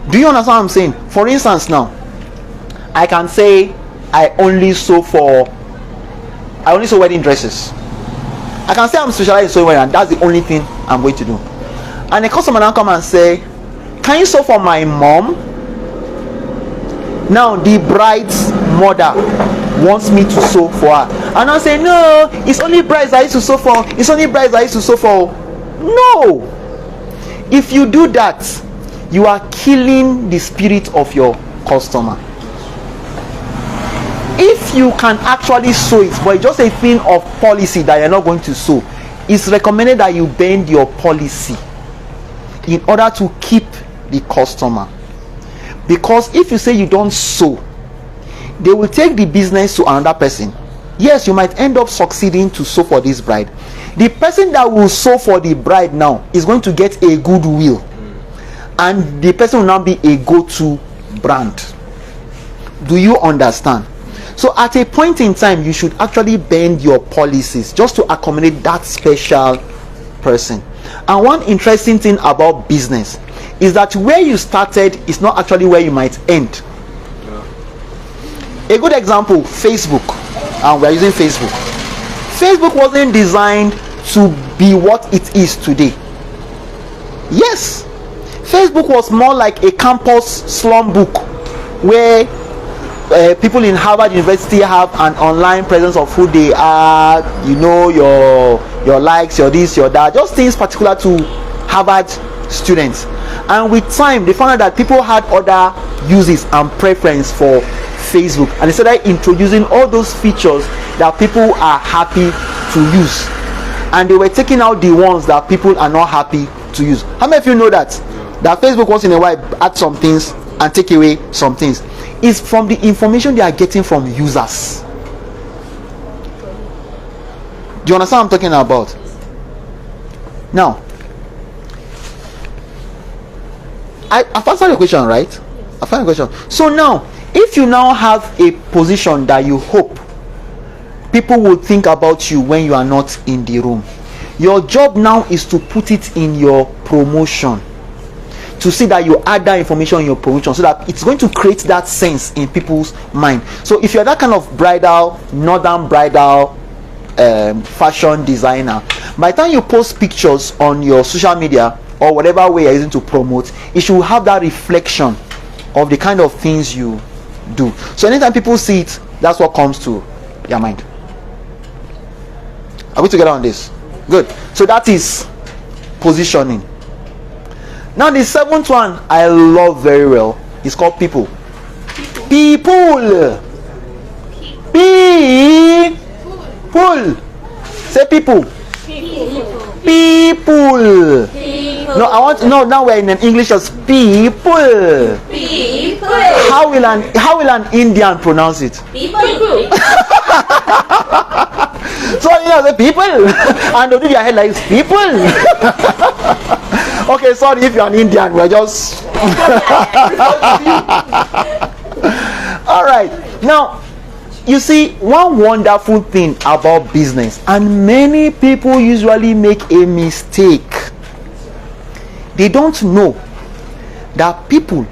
Do you understand what I'm saying? For instance, now I can say I only sew wedding dresses. I can say I'm specialized in sewing wedding, and that's the only thing I'm going to do. And a customer now come and say, can you sew for my mom? Now the bride's mother wants me to sew for her, and I say, no, it's only brides I used to sew for. It's only brides I used to sew for. No. If you do that, you are killing the spirit of your customer. If you can actually sew it, but it's just a thing of policy that you're not going to sew, it's recommended that you bend your policy in order to keep the customer. Because if you say you don't sew, they will take the business to another person. Yes, you might end up succeeding to sew for this bride. The person that will sew for the bride now is going to get a goodwill, and the person will now be a go-to brand. Do you understand? So at a point in time, you should actually bend your policies just to accommodate that special person. And one interesting thing about business is that where you started is not actually where you might end. A good example, Facebook, and we are using Facebook. Facebook wasn't designed to be what it is today. Yes, Facebook was more like a campus slum book where people in Harvard University have an online presence of who they are, you know, your likes, your this, your that, just things particular to Harvard students. And with time, they found out that people had other uses and preference for Facebook, and they started introducing all those features that people are happy to use, and they were taking out the ones that people are not happy to use. How many of you know that Facebook once in a while add some things and take away some things? It's from the information they are getting from users. Do you understand what I'm talking about? Now, I've answered your question, right? I've answered your question. So now, if you now have a position that you hope people will think about you when you are not in the room, your job now is to put it in your promotion, to see that you add that information in your promotion, so that it's going to create that sense in people's mind. So if you're that kind of bridal, northern bridal fashion designer, by the time you post pictures on your social media or whatever way you're using to promote, it should have that reflection of the kind of things you do. So anytime people see it, that's what comes to their mind. Are we together on this? Good. So that is positioning. Now the seventh one I love very well. It's called people. People. People. Say people. People. No, I want no. Now we're in an English as people. People. How will an Indian pronounce it? People. So the people, and they do their head like people. Okay, sorry if you're an Indian. We're just. All right. Now, you see, one wonderful thing about business, and many people usually make a mistake. They don't know that people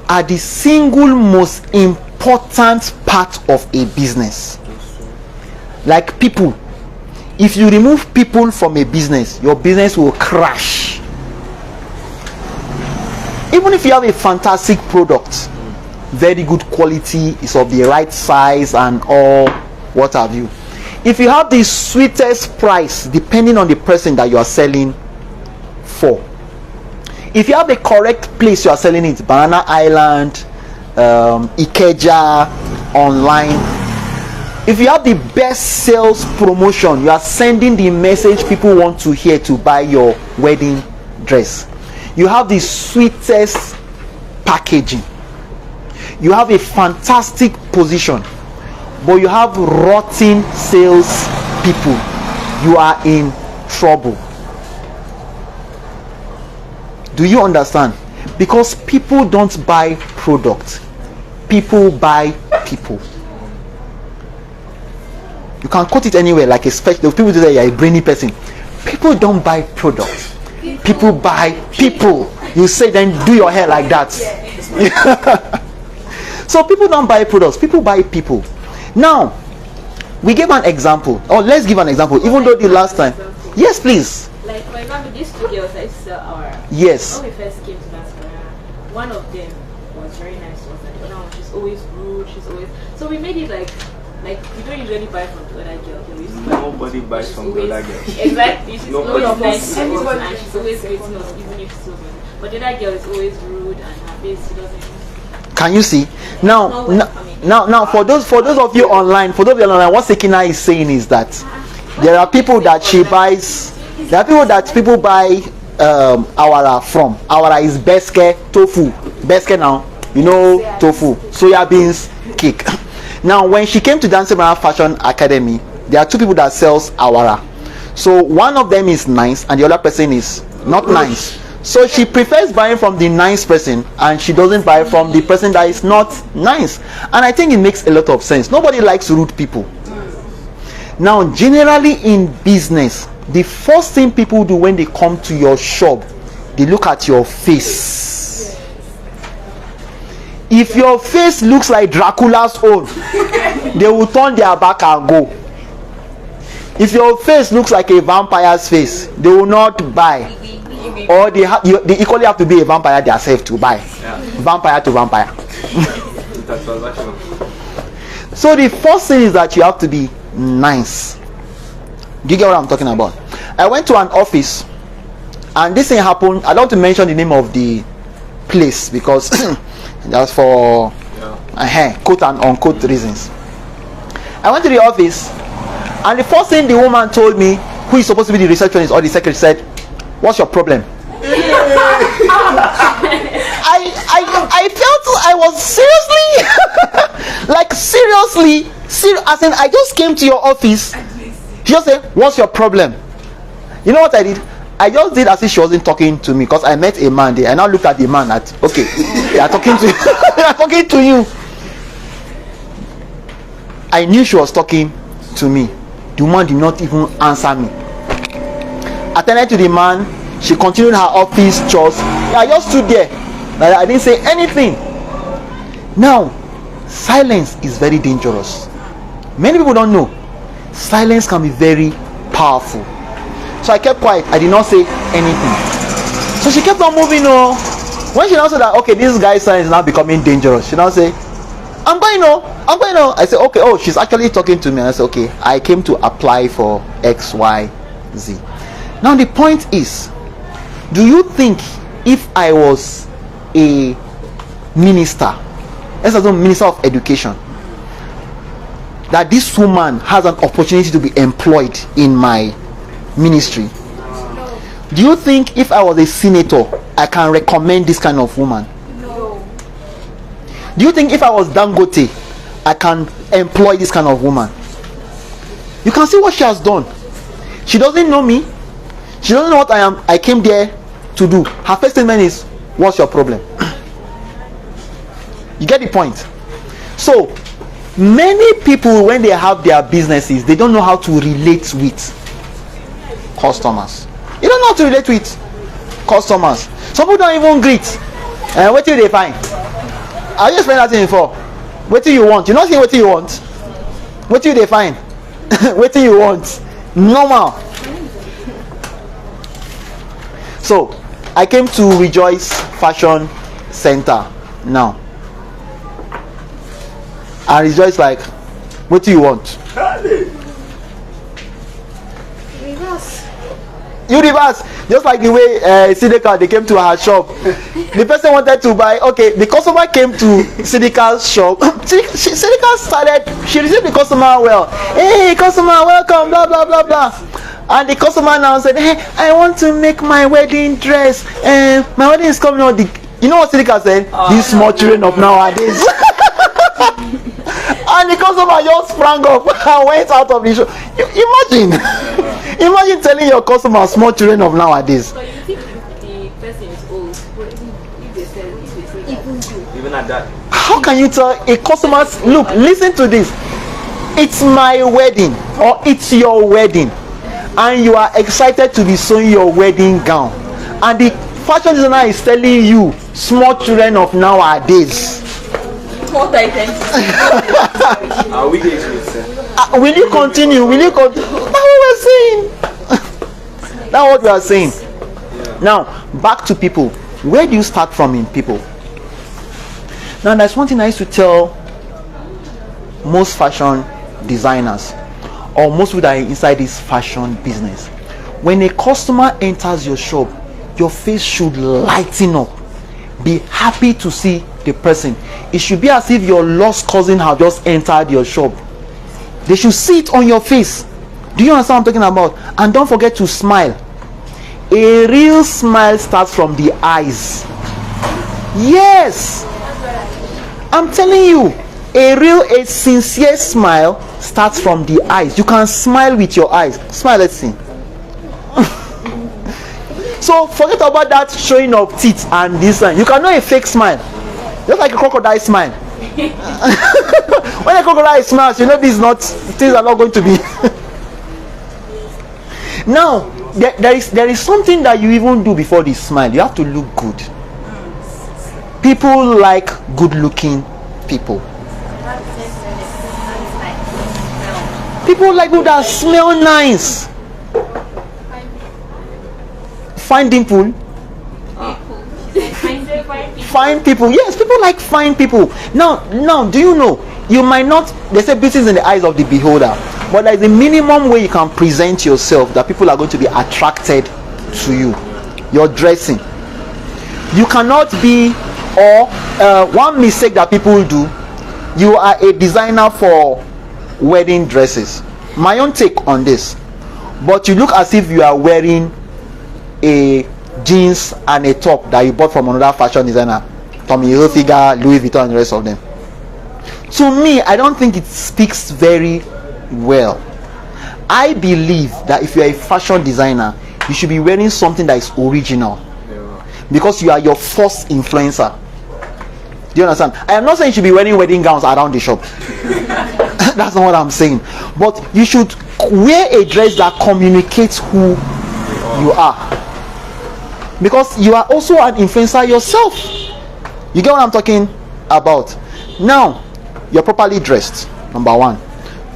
are the single most important part of a business. Like people, if you remove people from a business, your business will crash. Even if you have a fantastic product, very good quality, is of the right size and all, what have you, if you have the sweetest price depending on the person that you are selling for, if you have the correct place you are selling it, Banana Island, Ikeja, online, if you have the best sales promotion, you are sending the message people want to hear to buy your wedding dress, you have the sweetest packaging, you have a fantastic position, but you have rotten sales people, you are in trouble. Do you understand? Because people don't buy products, people buy people. You can quote it anywhere, like a special. People do say you're a brainy person. People don't buy products, people buy people. You say then do your hair like that. So people don't buy products, people buy people. Now we give an example, or let's give an example, even though the last time. Yes, please. Like for example, these two girls I used to sell our. Yes. When we first came to Diaspora, one of them was very nice to us, and the other one, she's always rude. She's always, so we made it like we don't usually buy from the other girl. We used to buy Nobody buys from the other girl. Exactly. She's Nobody. always nice to us, and she's always greeting us, even if she's open. But the other girl is always rude, and her face, she doesn't. Can you see? Now for those of you online, what Sekina is saying is that there are people that she buys. There are people that people buy awara from. Awara is beske tofu. Beske now, you know, tofu, soya beans, cake. Now when she came to Dancing Fashion Academy, there are two people that sells awara. So one of them is nice and the other person is not nice. So she prefers buying from the nice person and she doesn't buy from the person that is not nice. And I think it makes a lot of sense. Nobody likes rude people. Now generally in business, the first thing people do when they come to your shop, they look at your face. If your face looks like Dracula's own, they will turn their back and go. If your face looks like a vampire's face, they will not buy. Or they equally have to be a vampire themselves to buy. Yeah. Vampire to vampire. So the first thing is that you have to be nice. Do you get what I'm talking about? I went to an office and this thing happened. I don't want to mention the name of the place because that's for quote and unquote reasons. I went to the office and the first thing the woman told me, who is supposed to be the receptionist or the secretary, said, "What's your problem?" I felt I was seriously as in I just came to your office. She just said, "What's your problem?" You know what I did? I just did as if she wasn't talking to me because I met a man there. I now looked at the man at, okay, they are talking to you. They are talking to you. I knew she was talking to me. The woman did not even answer me. Attended to the man. She continued her office chores. I just stood there. I didn't say anything. Now, silence is very dangerous. Many people don't know. Silence can be very powerful. So I kept quiet. I did not say anything. So she kept on moving on. When she now said that, okay, this guy's silence is now becoming dangerous, she now say, I'm going on. I said, okay, oh, she's actually talking to me. And I said, okay, I came to apply for XYZ. Now the point is, do you think if I was a minister, let's assume minister of education, that this woman has an opportunity to be employed in my ministry? Do you think if I was a senator, I can recommend this kind of woman? No. Do you think if I was Dangote, I can employ this kind of woman? You can see what she has done. She doesn't know me. She doesn't know what I am. I came there to do. Her first statement is, what's your problem? You get the point? So many people, when they have their businesses, they don't know how to relate with customers. You don't know how to relate with customers. Some people don't even greet. And what do they find? I just explained that thing before. What do you want? You not saying what do you want? What do they find? What do you want? Normal. So I came to Rejoice Fashion Center now. I Rejoice like, what do you want? Reverse. You reverse, just like the way Sidika, they came to her shop. The person wanted to buy. Okay, the customer came to Sidika's shop. Sidika started. She received the customer well. Hey, customer, welcome. Blah blah blah blah. And the customer now said, hey, I want to make my wedding dress. And my wedding is coming out. You know what Sidika said? This small children of nowadays. And the customer just sprang up and went out of the shop. Imagine telling your customer small children of nowadays. So you think the person is old, but if they say Even at that. How can you tell a customer, look, listen to this, it's my wedding or it's your wedding, and you are excited to be sewing your wedding gown, and the fashion designer is telling you small children of nowadays. What I think. Are we going to say? Will you continue? Will you continue? That's what we're saying. That's what we are saying. Now, back to people. Where do you start from in people? Now, there's one thing I used to tell most fashion designers, or most people that are inside this fashion business. When a customer enters your shop, your face should lighten up. Be happy to see the person. It should be as if your lost cousin has just entered your shop. They should see it on your face. Do you understand what I'm talking about? And don't forget to smile. A real smile starts from the eyes. Yes, I'm telling you, a sincere smile starts from the eyes. You can smile with your eyes. Smile, let's see. So forget about that showing of teeth and this one. You can know a fake smile, just like a crocodile smile. When a crocodile smiles, you know things are not going to be. Now there is something that you even do before the smile. You have to look good. People like good looking people. People like people that smell nice. Fine dimple. Fine people. Yes, people like fine people. Now, do you know? You might not. They say beauty is in the eyes of the beholder, but there is a minimum way you can present yourself that people are going to be attracted to you. Your dressing. You cannot be. Or one mistake that people do. You are a designer for wedding dresses. My own take on this. But you look as if you are wearing a jeans and a top that you bought from another fashion designer, Tommy Hilfiger, Louis Vuitton, and the rest of them. To me, I don't think it speaks very well. I believe that if you are a fashion designer, you should be wearing something that is original, because you are your first influencer. Do you understand? I am not saying you should be wearing wedding gowns around the shop. That's not what I'm saying. But you should wear a dress that communicates who you are, because you are also an influencer yourself. You get what I'm talking about? Now, you're properly dressed, number one.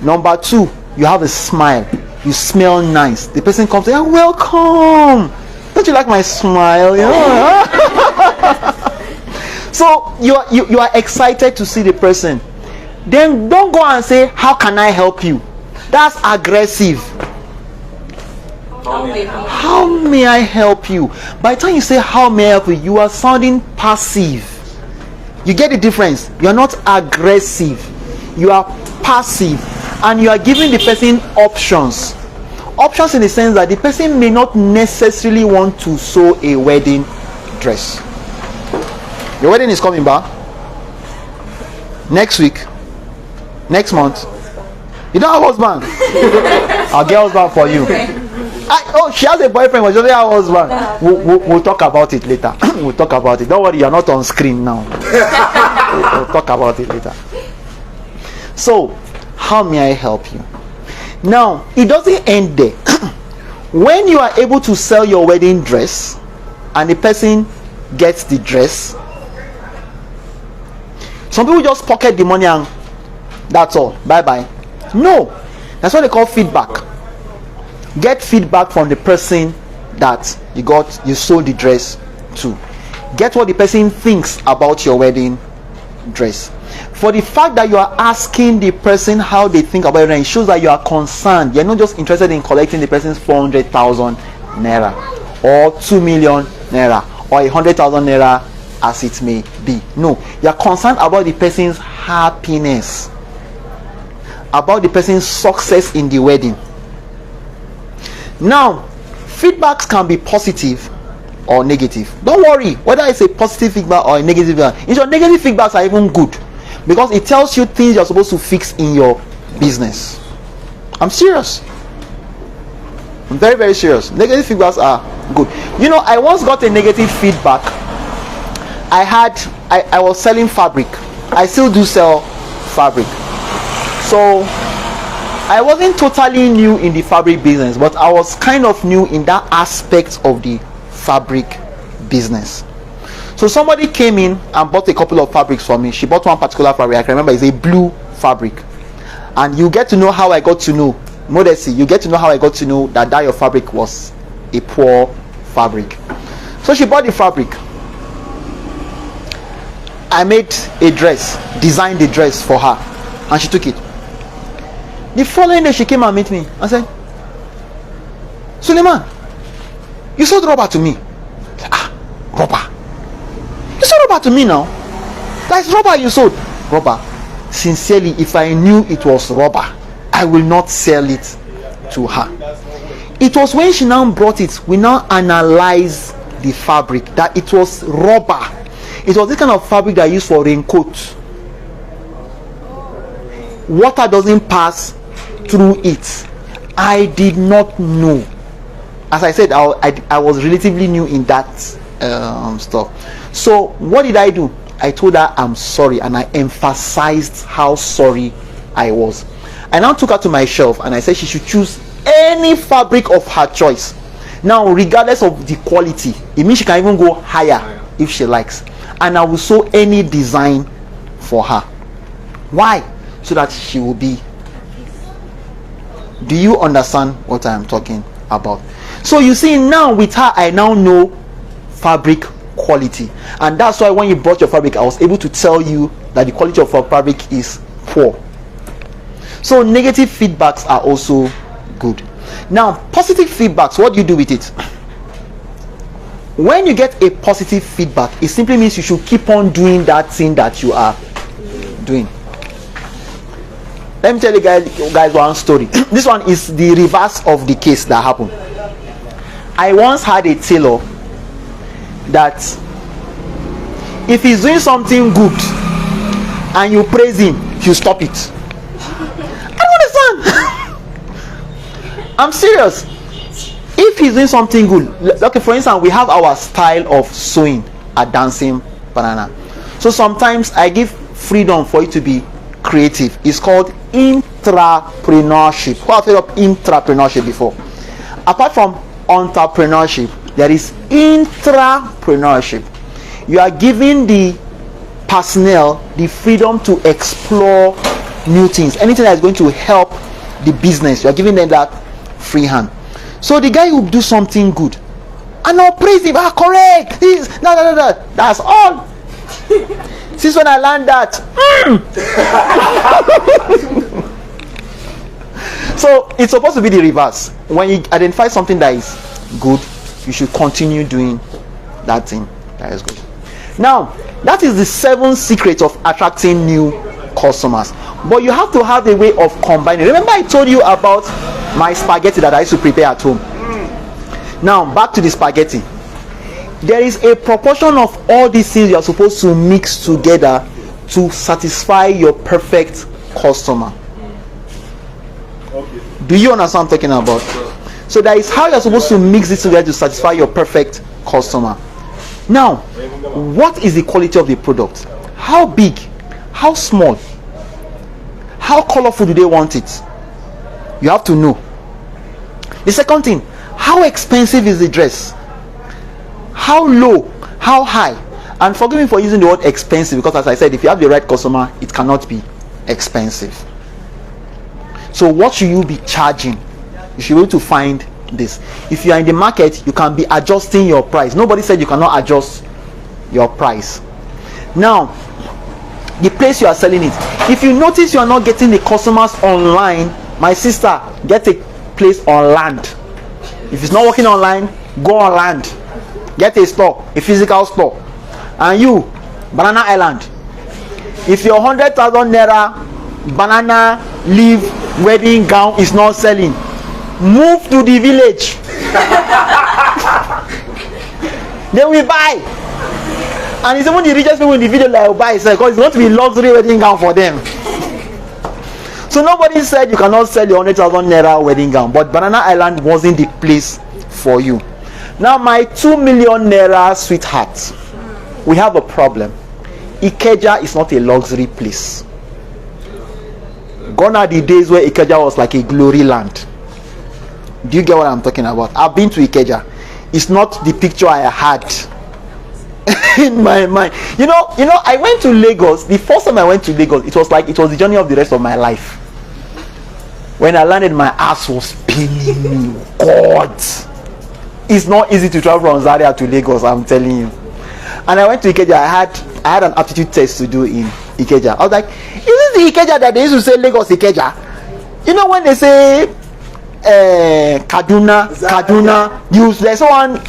Number two, you have a smile. You smell nice. The person comes to you, welcome. Don't you like my smile? You know? So you are excited to see the person. Then don't go and say, how can I help you? That's aggressive. How may I help you? By the time you say how may I help you, you are sounding passive. You get the difference? You are not aggressive. You are passive. and you are giving the person options. Options in the sense that the person may not necessarily want to sew a wedding dress. Your wedding is coming back next week, next month. You don't have a husband. I'll get a husband for you. She has a boyfriend, but she doesn't have a husband. We'll talk about it later. We'll talk about it. Don't worry, you're not on screen now. We'll talk about it later. So, how may I help you? Now, it doesn't end there. When you are able to sell your wedding dress and the person gets the dress, some people just pocket the money and that's all. Bye bye. No, that's what they call feedback. Get feedback from the person that you sold the dress to. Get what the person thinks about your wedding dress. For the fact that you are asking the person how they think about it, it shows that you are concerned. You're not just interested in collecting the person's 400,000 naira or 2 million naira or 100,000 naira as it may be. No, you are concerned about the person's happiness, about the person's success in the wedding. Now, feedbacks can be positive or negative. Don't worry whether it's a positive feedback or a negative feedback. Your negative feedbacks are even good, because it tells you things you're supposed to fix in your business. I'm serious. I'm very, very serious. Negative feedbacks are good. You know, I once got a negative feedback. I was selling fabric. I still do sell fabric. So I wasn't totally new in the fabric business, but I was kind of new in that aspect of the fabric business. So somebody came in and bought a couple of fabrics for me. She bought one particular fabric. I can remember it's a blue fabric. And you get to know how I got to know, modesty, you get to know how I got to know that your fabric was a poor fabric. So she bought the fabric. I made a dress, designed the dress for her, and she took it. The following day she came and met me and said, Suleiman, you sold rubber to me. Rubber? You sold rubber to me now? That's rubber you sold. Rubber. Sincerely, if I knew it was rubber, I will not sell it to her. It was when she now brought it, we now analyzed the fabric, that it was rubber. It was this kind of fabric that I used for raincoat. Water doesn't pass through it. I did not know. As I said, I was relatively new in that stuff. So what did I do? I told her I'm sorry, and I emphasized how sorry I was. I now took her to my shelf and I said she should choose any fabric of her choice. Now, regardless of the quality, it means she can even go higher if she likes, and I will sew any design for her. Why? So that she will be. Do you understand what I am talking about? So you see, now with her I now know fabric quality, and that's why when you bought your fabric I was able to tell you that the quality of our fabric is poor. So negative feedbacks are also good. Now, positive feedbacks, what do you do with it? When you get a positive feedback, it simply means you should keep on doing that thing that you are doing. Let me tell you guys one story. This one is the reverse of the case that happened. I once had a tailor that if he's doing something good and you praise him, he'll stop it. I don't understand. I'm serious. If he's doing something good, okay, for instance, we have our style of sewing at Dancing Banana. So sometimes I give freedom for you to be creative. It's called intrapreneurship. Who have heard of intrapreneurship before? Apart from entrepreneurship, there is intrapreneurship. You are giving the personnel the freedom to explore new things. Anything that is going to help the business, you are giving them that free hand. So the guy will do something good, and I'll praise him. Correct. This, no. That's all. Since when I learned that. So it's supposed to be the reverse. When you identify something that is good, you should continue doing that thing that is good. Now, that is the 7 secrets of attracting new customers. But you have to have a way of combining. Remember I told you about my spaghetti that I used to prepare at home. Now back to the spaghetti. There is a proportion of all these things you are supposed to mix together to satisfy your perfect customer. Do you understand what I'm talking about? So that is how you are supposed to mix this together to satisfy your perfect customer. Now, what is the quality of the product? How big? How small? How colorful do they want it? You have to know. The second thing, how expensive is the dress? How low? How high? And forgive me for using the word expensive, because as I said, if you have the right customer, it cannot be expensive. So what should you be charging? You should be able to find this. If you are in the market, you can be adjusting your price. Nobody said you cannot adjust your price. Now, the place you are selling it. If you notice you are not getting the customers online, my sister, get a place on land. If it's not working online, go on land. Get a store, a physical store. And you, Banana Island, if your 100,000 naira banana leaf wedding gown is not selling, move to the village. Then we buy. And it's even the richest people in the village that will buy, because it's going to be luxury wedding gown for them. So nobody said you cannot sell your 100,000 naira wedding gown, but Banana Island wasn't the place for you. Now my 2 million naira sweetheart, we have a problem. Ikeja is not a luxury place. Gone are the days where Ikeja was like a glory land. Do you get what I'm talking about? I've been to Ikeja. It's not the picture I had in my mind. You know, I went to Lagos. The first time I went to Lagos, it was like it was the journey of the rest of my life. When I landed, my ass was paining me. God, it's not easy to travel from Zaria to Lagos, I'm telling you. And I went to Ikeja. I had an aptitude test to do in Ikeja. I was like, is this the Ikeja that they used to say Lagos Ikeja? You know when they say Kaduna, there's one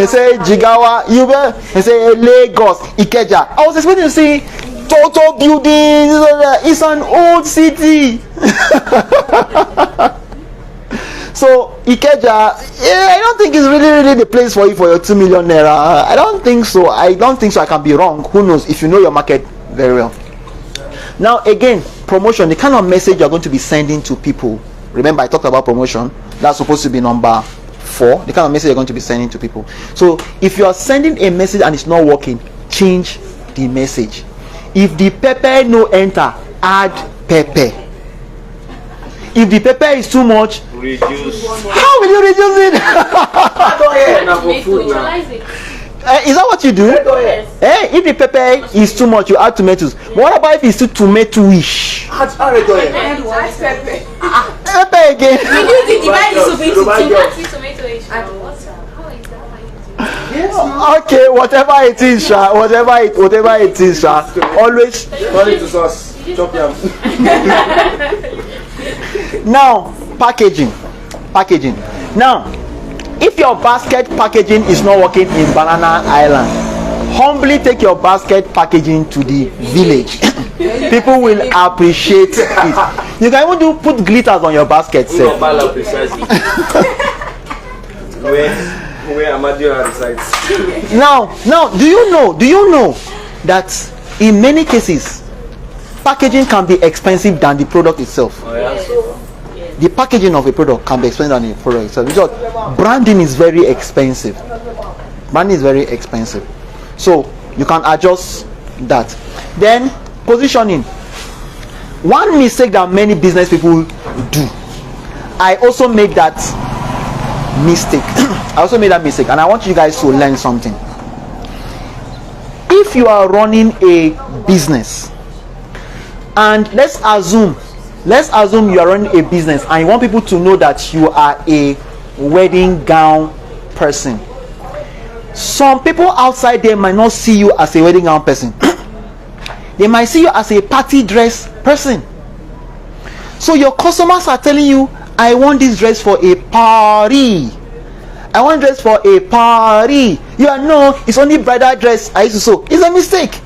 say Jigawa, they say Lagos Ikeja. I was expecting to see total buildings. It's an old city. So Ikeja, I don't think it's really the place for you for your 2 million naira. I don't think so. I can be wrong. Who knows? If you know your market very well. Now again, promotion, the kind of message you're going to be sending to people. Remember I talked about promotion. That's supposed to be number 4. The kind of message you're going to be sending to people. So if you are sending a message and it's not working, change the message. If the pepper no enter, add pepper. If the pepper is too much, reduce. How will you reduce it? Is that what you do? If the pepper is too much, you add tomatoes. But what about if it's too tomato-ish? Pepper again. Okay, whatever it is, Sha. Whatever it is, Sha. Always. Turn it to sauce. Chop yam. Now, packaging. Now, if your basket packaging is not working in Banana Island, humbly take your basket packaging to the village. People will appreciate it. You can even put glitters on your basket. Where Amadio resides. Now, do you know that in many cases, packaging can be expensive than the product itself? Oh, yeah. The packaging of a product can be expensive than the product itself, because branding is very expensive. So you can adjust that. Then positioning. One mistake that many business people do. I also made that mistake. And I want you guys to learn something. If you are running a business, and let's assume you are running a business and you want people to know that you are a wedding gown person. Some people outside there might not see you as a wedding gown person. They might see you as a party dress person. So your customers are telling you, I want this dress for a party. You are, no, it's only bridal dress I used to sew. It's a mistake.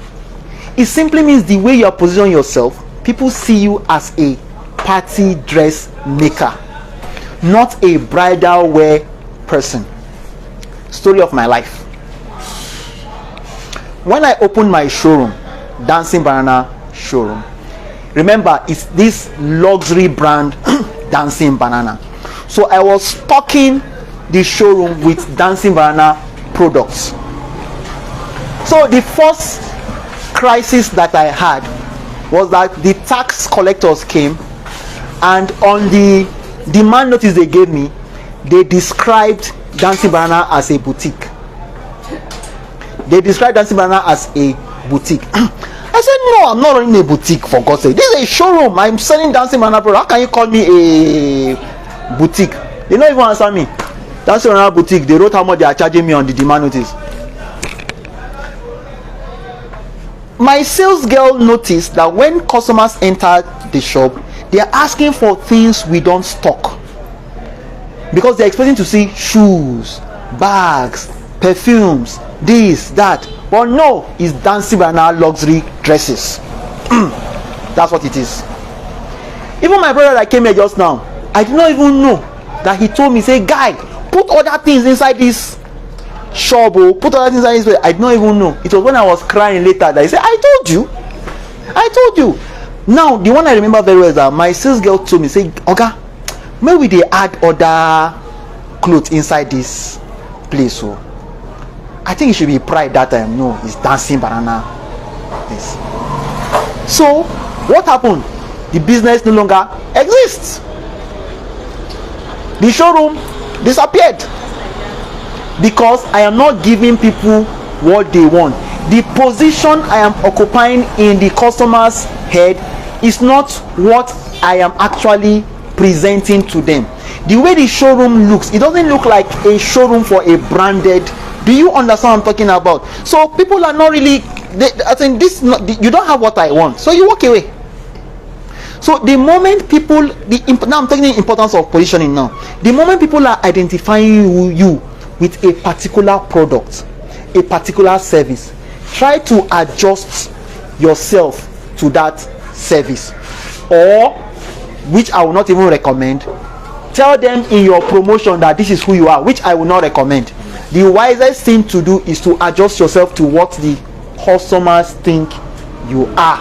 It simply means the way you are positioning yourself, people see you as a party dress maker, not a bridal wear person. Story of my life. When I opened my showroom, Dancing Banana showroom, remember it's this luxury brand Dancing Banana. So I was stocking the showroom with Dancing Banana products. So the first crisis that I had was that the tax collectors came, and on the demand notice they gave me, they described Dancing Banana as a boutique. They described Dancing Banana as a boutique. I said, no, I'm not running a boutique, for God's sake. This is a showroom. I'm selling Dancing Banana product. How can you call me a boutique? They don't even answer me. Dancing Banana boutique, they wrote how much they are charging me on the demand notice. My sales girl noticed that when customers enter the shop, they are asking for things we don't stock, because they're expecting to see shoes, bags, perfumes, this, that. But no, it's Dancing Banana luxury dresses. That's what it is. Even my brother that came here just now, I did not even know that he told me, say, guy, put other things inside this shop, put other things inside this way. I did not even know. It was when I was crying later that he said, I told you. Now the one I remember very well is that my sales girl told me, say, Oga, maybe they add other clothes inside this place. So I think it should be Pride that time. No, it's Dancing Banana. Yes. So what happened? The business no longer exists. The showroom disappeared because I am not giving people what they want. The position I am occupying in the customer's head is not what I am actually presenting to them. The way the showroom looks, it doesn't look like a showroom for a branded. Do you understand what I'm talking about? So people are not really, I think this, you don't have what I want, so you walk away. So the moment people, now I'm taking the importance of positioning now. The moment people are identifying you with a particular product, a particular service, try to adjust yourself to that service, or, which I will not even recommend, tell them in your promotion that this is who you are, which I will not recommend. The wisest thing to do is to adjust yourself to what the customers think you are.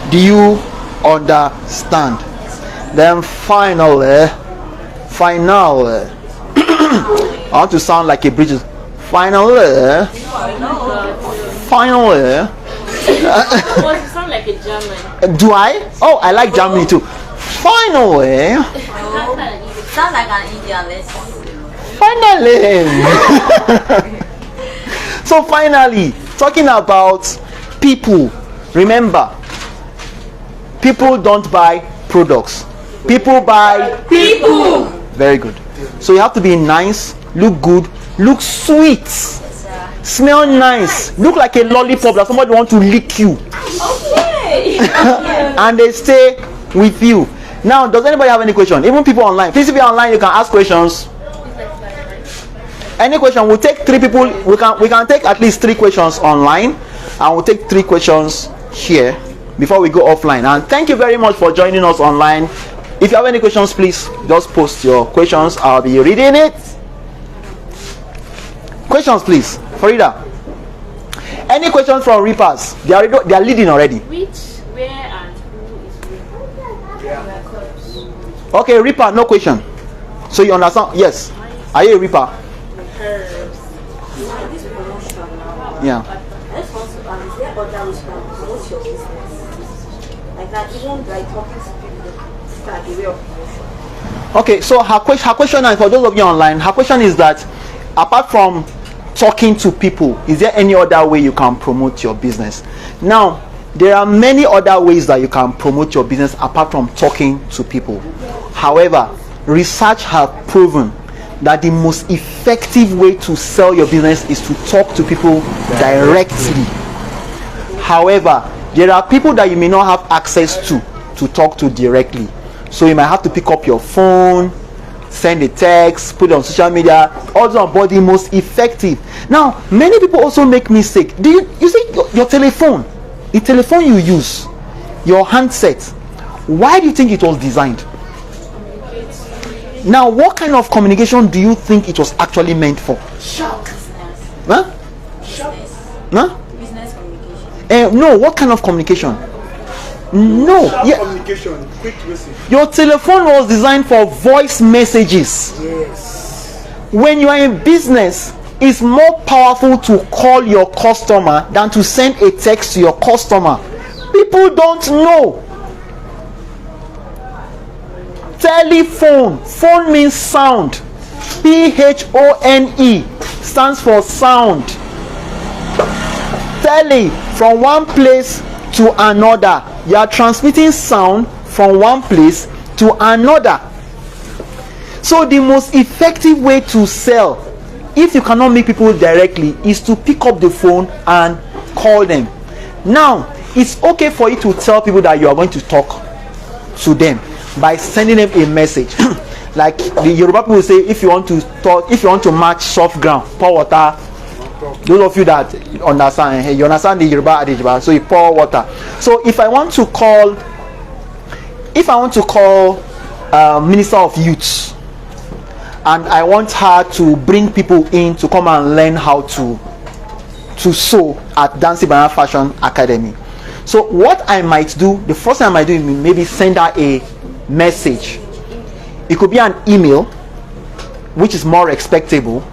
Do you understand? Then finally, I want to sound like a British. Finally. You sound like a German. Do I? Oh, I like Germany too. Finally. Sound like an Indian lesson. Finally. So finally, talking about people. Remember, people don't buy products. People buy people. Very good. So you have to be nice, look good, look sweet, smell nice, look like a lollipop that somebody wants to lick you. Okay. And they stay with you. Now, does anybody have any question? Even people online. Please, if you're online, you can ask questions. Any question? We'll take 3 people. We can take at least 3 questions online, and we'll take 3 questions here before we go offline. And thank you very much for joining us online. If you have any questions, please just post your questions. I'll be reading it. Questions, please. Farida. Any questions from Reapers? They are leading already. Which, where, and who is Reaper? Okay, Reaper, no question. So you understand? Yes. Are you a Reaper? This promotion now. Yeah. I just want to is there other ways to promote your business? Like that, even like talking to people, start the way of promotion. Okay, so her question, and for those of you online, her question is that apart from talking to people, is there any other way you can promote your business? Now, there are many other ways that you can promote your business apart from talking to people. However, research has proven that the most effective way to sell your business is to talk to people directly. However, there are people that you may not have access to talk to directly. So you might have to pick up your phone, send a text, put it on social media, also but the most effective. Now many people also make mistake. You see your telephone, the telephone you use, your handset, why do you think it was designed? Now what kind of communication do you think it was actually meant for? Huh? Huh? Business communication. No, what kind of communication? No, yeah. Communication, quick message. Your telephone was designed for voice messages. Yes. When you are in business, it's more powerful to call your customer than to send a text to your customer. People don't know. Telephone. Phone means sound. PHONE stands for sound. Tele, from one place to another. You are transmitting sound from one place to another. So the most effective way to sell, if you cannot meet people directly, is to pick up the phone and call them. Now it's okay for you to tell people that you are going to talk to them by sending them a message. Like the Yoruba people say, if you want to talk, if you want to match soft ground, pour water. Those of you that understand, you understand the Yoruba adage, so you pour water. So if I want to call Minister of Youth, and I want her to bring people in to come and learn how to sew at Dancing Banana Fashion Academy. So what I might do, the first thing I might do is maybe send her a message. It could be an email, which is more respectable.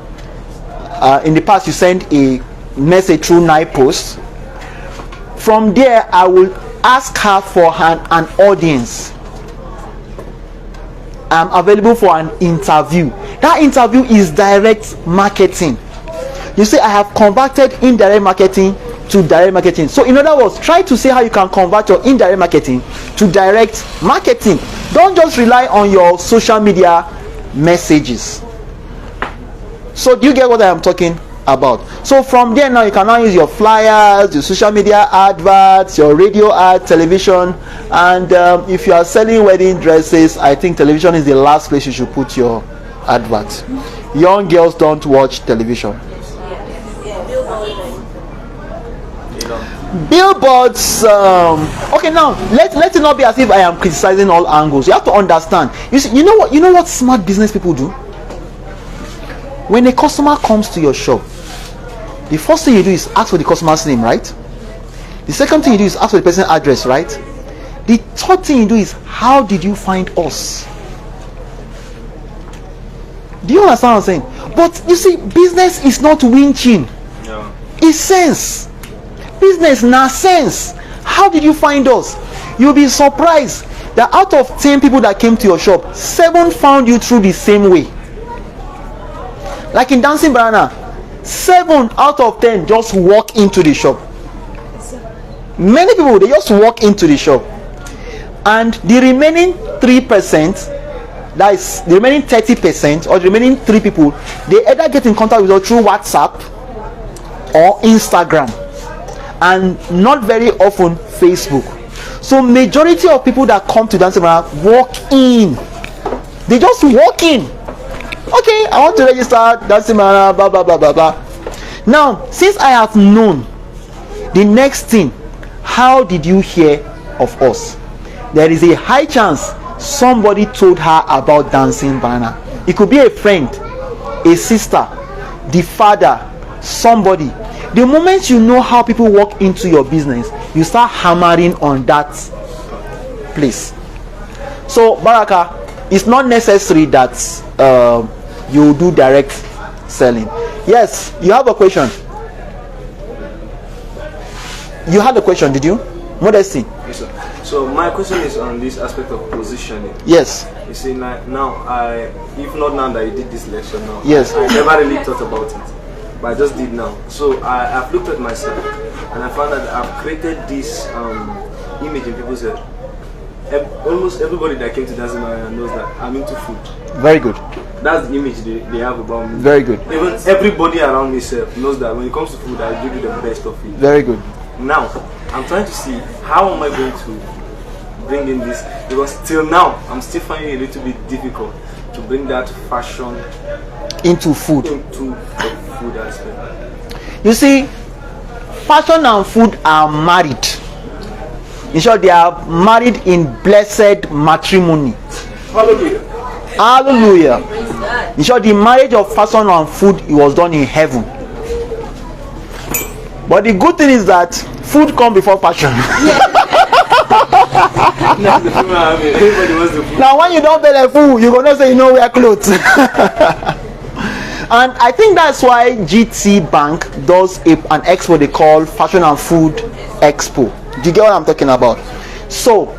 In the past, you send a message through NiPost. From there, I will ask her for an audience. I'm available for an interview. That interview is direct marketing. You say I have converted indirect marketing to direct marketing. So in other words, try to see how you can convert your indirect marketing to direct marketing. Don't just rely on your social media messages. So do you get what I am talking about? So from there now you can now use your flyers, your social media adverts, your radio ad, television, and if you are selling wedding dresses, I think television is the last place you should put your adverts. Young girls don't watch television. Billboards. Okay, now let it not be as if I am criticizing all angles. You have to understand. You know what smart business people do? When a customer comes to your shop, the first thing you do is ask for the customer's name, right? The second thing you do is ask for the person's address, right? The third thing you do is, how did you find us? Do you understand what I'm saying? But you see, business is not winching. Yeah. It's sense. Business na sense. How did you find us? You'll be surprised that out of 10 people that came to your shop, 7 found you through the same way. Like in Dancing Banana, 7 out of 10 just walk into the shop. Many people, they just walk into the shop, and the remaining 3%, that is the remaining 30%, or the remaining 3 people, they either get in contact with us through WhatsApp or Instagram, and not very often Facebook. So majority of people that come to Dancing Banana walk in. They just walk in. Okay, I want to register Dancing Banana, blah blah blah blah blah. Now, since I have known, the next thing, how did you hear of us? There is a high chance somebody told her about Dancing Banana. It could be a friend, a sister, the father, somebody. The moment you know how people walk into your business, you start hammering on that place. So Baraka, it's not necessary that you do direct selling. Yes, you have a question. You had a question, did you? Modesty. Yes, sir. So my question is on this aspect of positioning. Yes. You see, now if not now that you did this lecture now, Yes. I never really thought about it, but I just did now. So I've looked at myself, and I found that I've created this image in people's head. Almost everybody that came to Dancing Banana knows that I'm into food. Very good. That's the image they have about me. Very good. Even everybody around me knows that when it comes to food, I give you the best of it. Very good. Now, I'm trying to see how am I going to bring in this, because till now I'm still finding it a little bit difficult. to bring that fashion into food. into the food aspect. You see, fashion and food are married. In short, they are married in blessed matrimony. Hallelujah. Hallelujah. Praise God. In short, the marriage of fashion and food, it was done in heaven. But the good thing is that food comes before fashion. That's the film I mean. Everybody wants the food. Now when you don't pay the food, you're gonna say you know wear clothes. And I think that's why GT Bank does an expo they call Fashion and Food Expo. Do you get what I'm talking about? So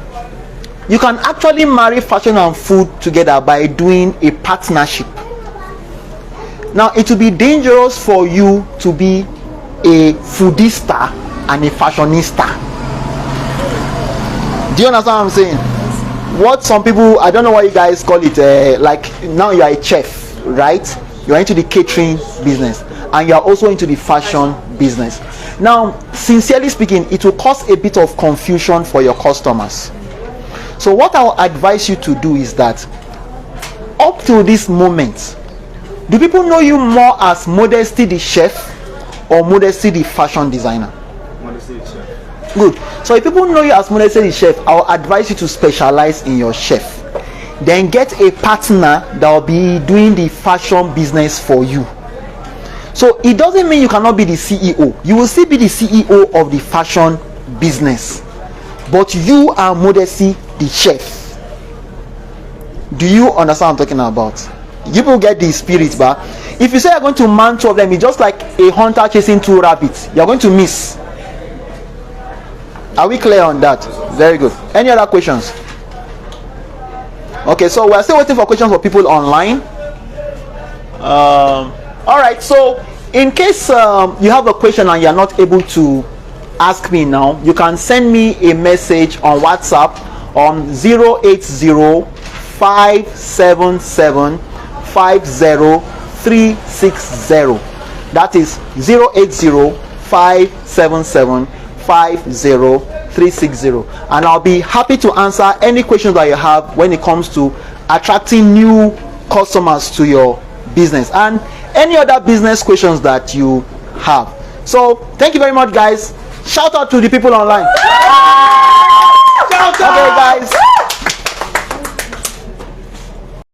you can actually marry fashion and food together by doing a partnership. Now it will be dangerous for you to be a foodista and a fashionista. Do you understand what I'm saying? What some people, I don't know what you guys call it, like now you are a chef, right? You are into the catering business and you are also into the fashion business. Now, sincerely speaking, it will cause a bit of confusion for your customers. So what I'll advise you to do is that up to this moment, do people know you more as Modesty the chef or Modesty the fashion designer? Modesty the chef. Good. So if people know you as Modesty the chef, I'll advise you to specialize in your chef. Then get a partner that will be doing the fashion business for you. So it doesn't mean you cannot be the CEO. You will still be the CEO of the fashion business. But you are Modesty the chef. Do you understand what I'm talking about? People get the spirit, but if you say you're going to man two of them, it's just like a hunter chasing two rabbits. You're going to miss. Are we clear on that? Very good. Any other questions? Okay, so we're still waiting for questions for people online. All right, so in case you have a question and you're not able to ask me now, you can send me a message on WhatsApp on 080-577-50360. That is 080-577-50360, and I'll be happy to answer any questions that you have when it comes to attracting new customers to your business and any other business questions that you have. So thank you very much, guys. Shout out to the people online.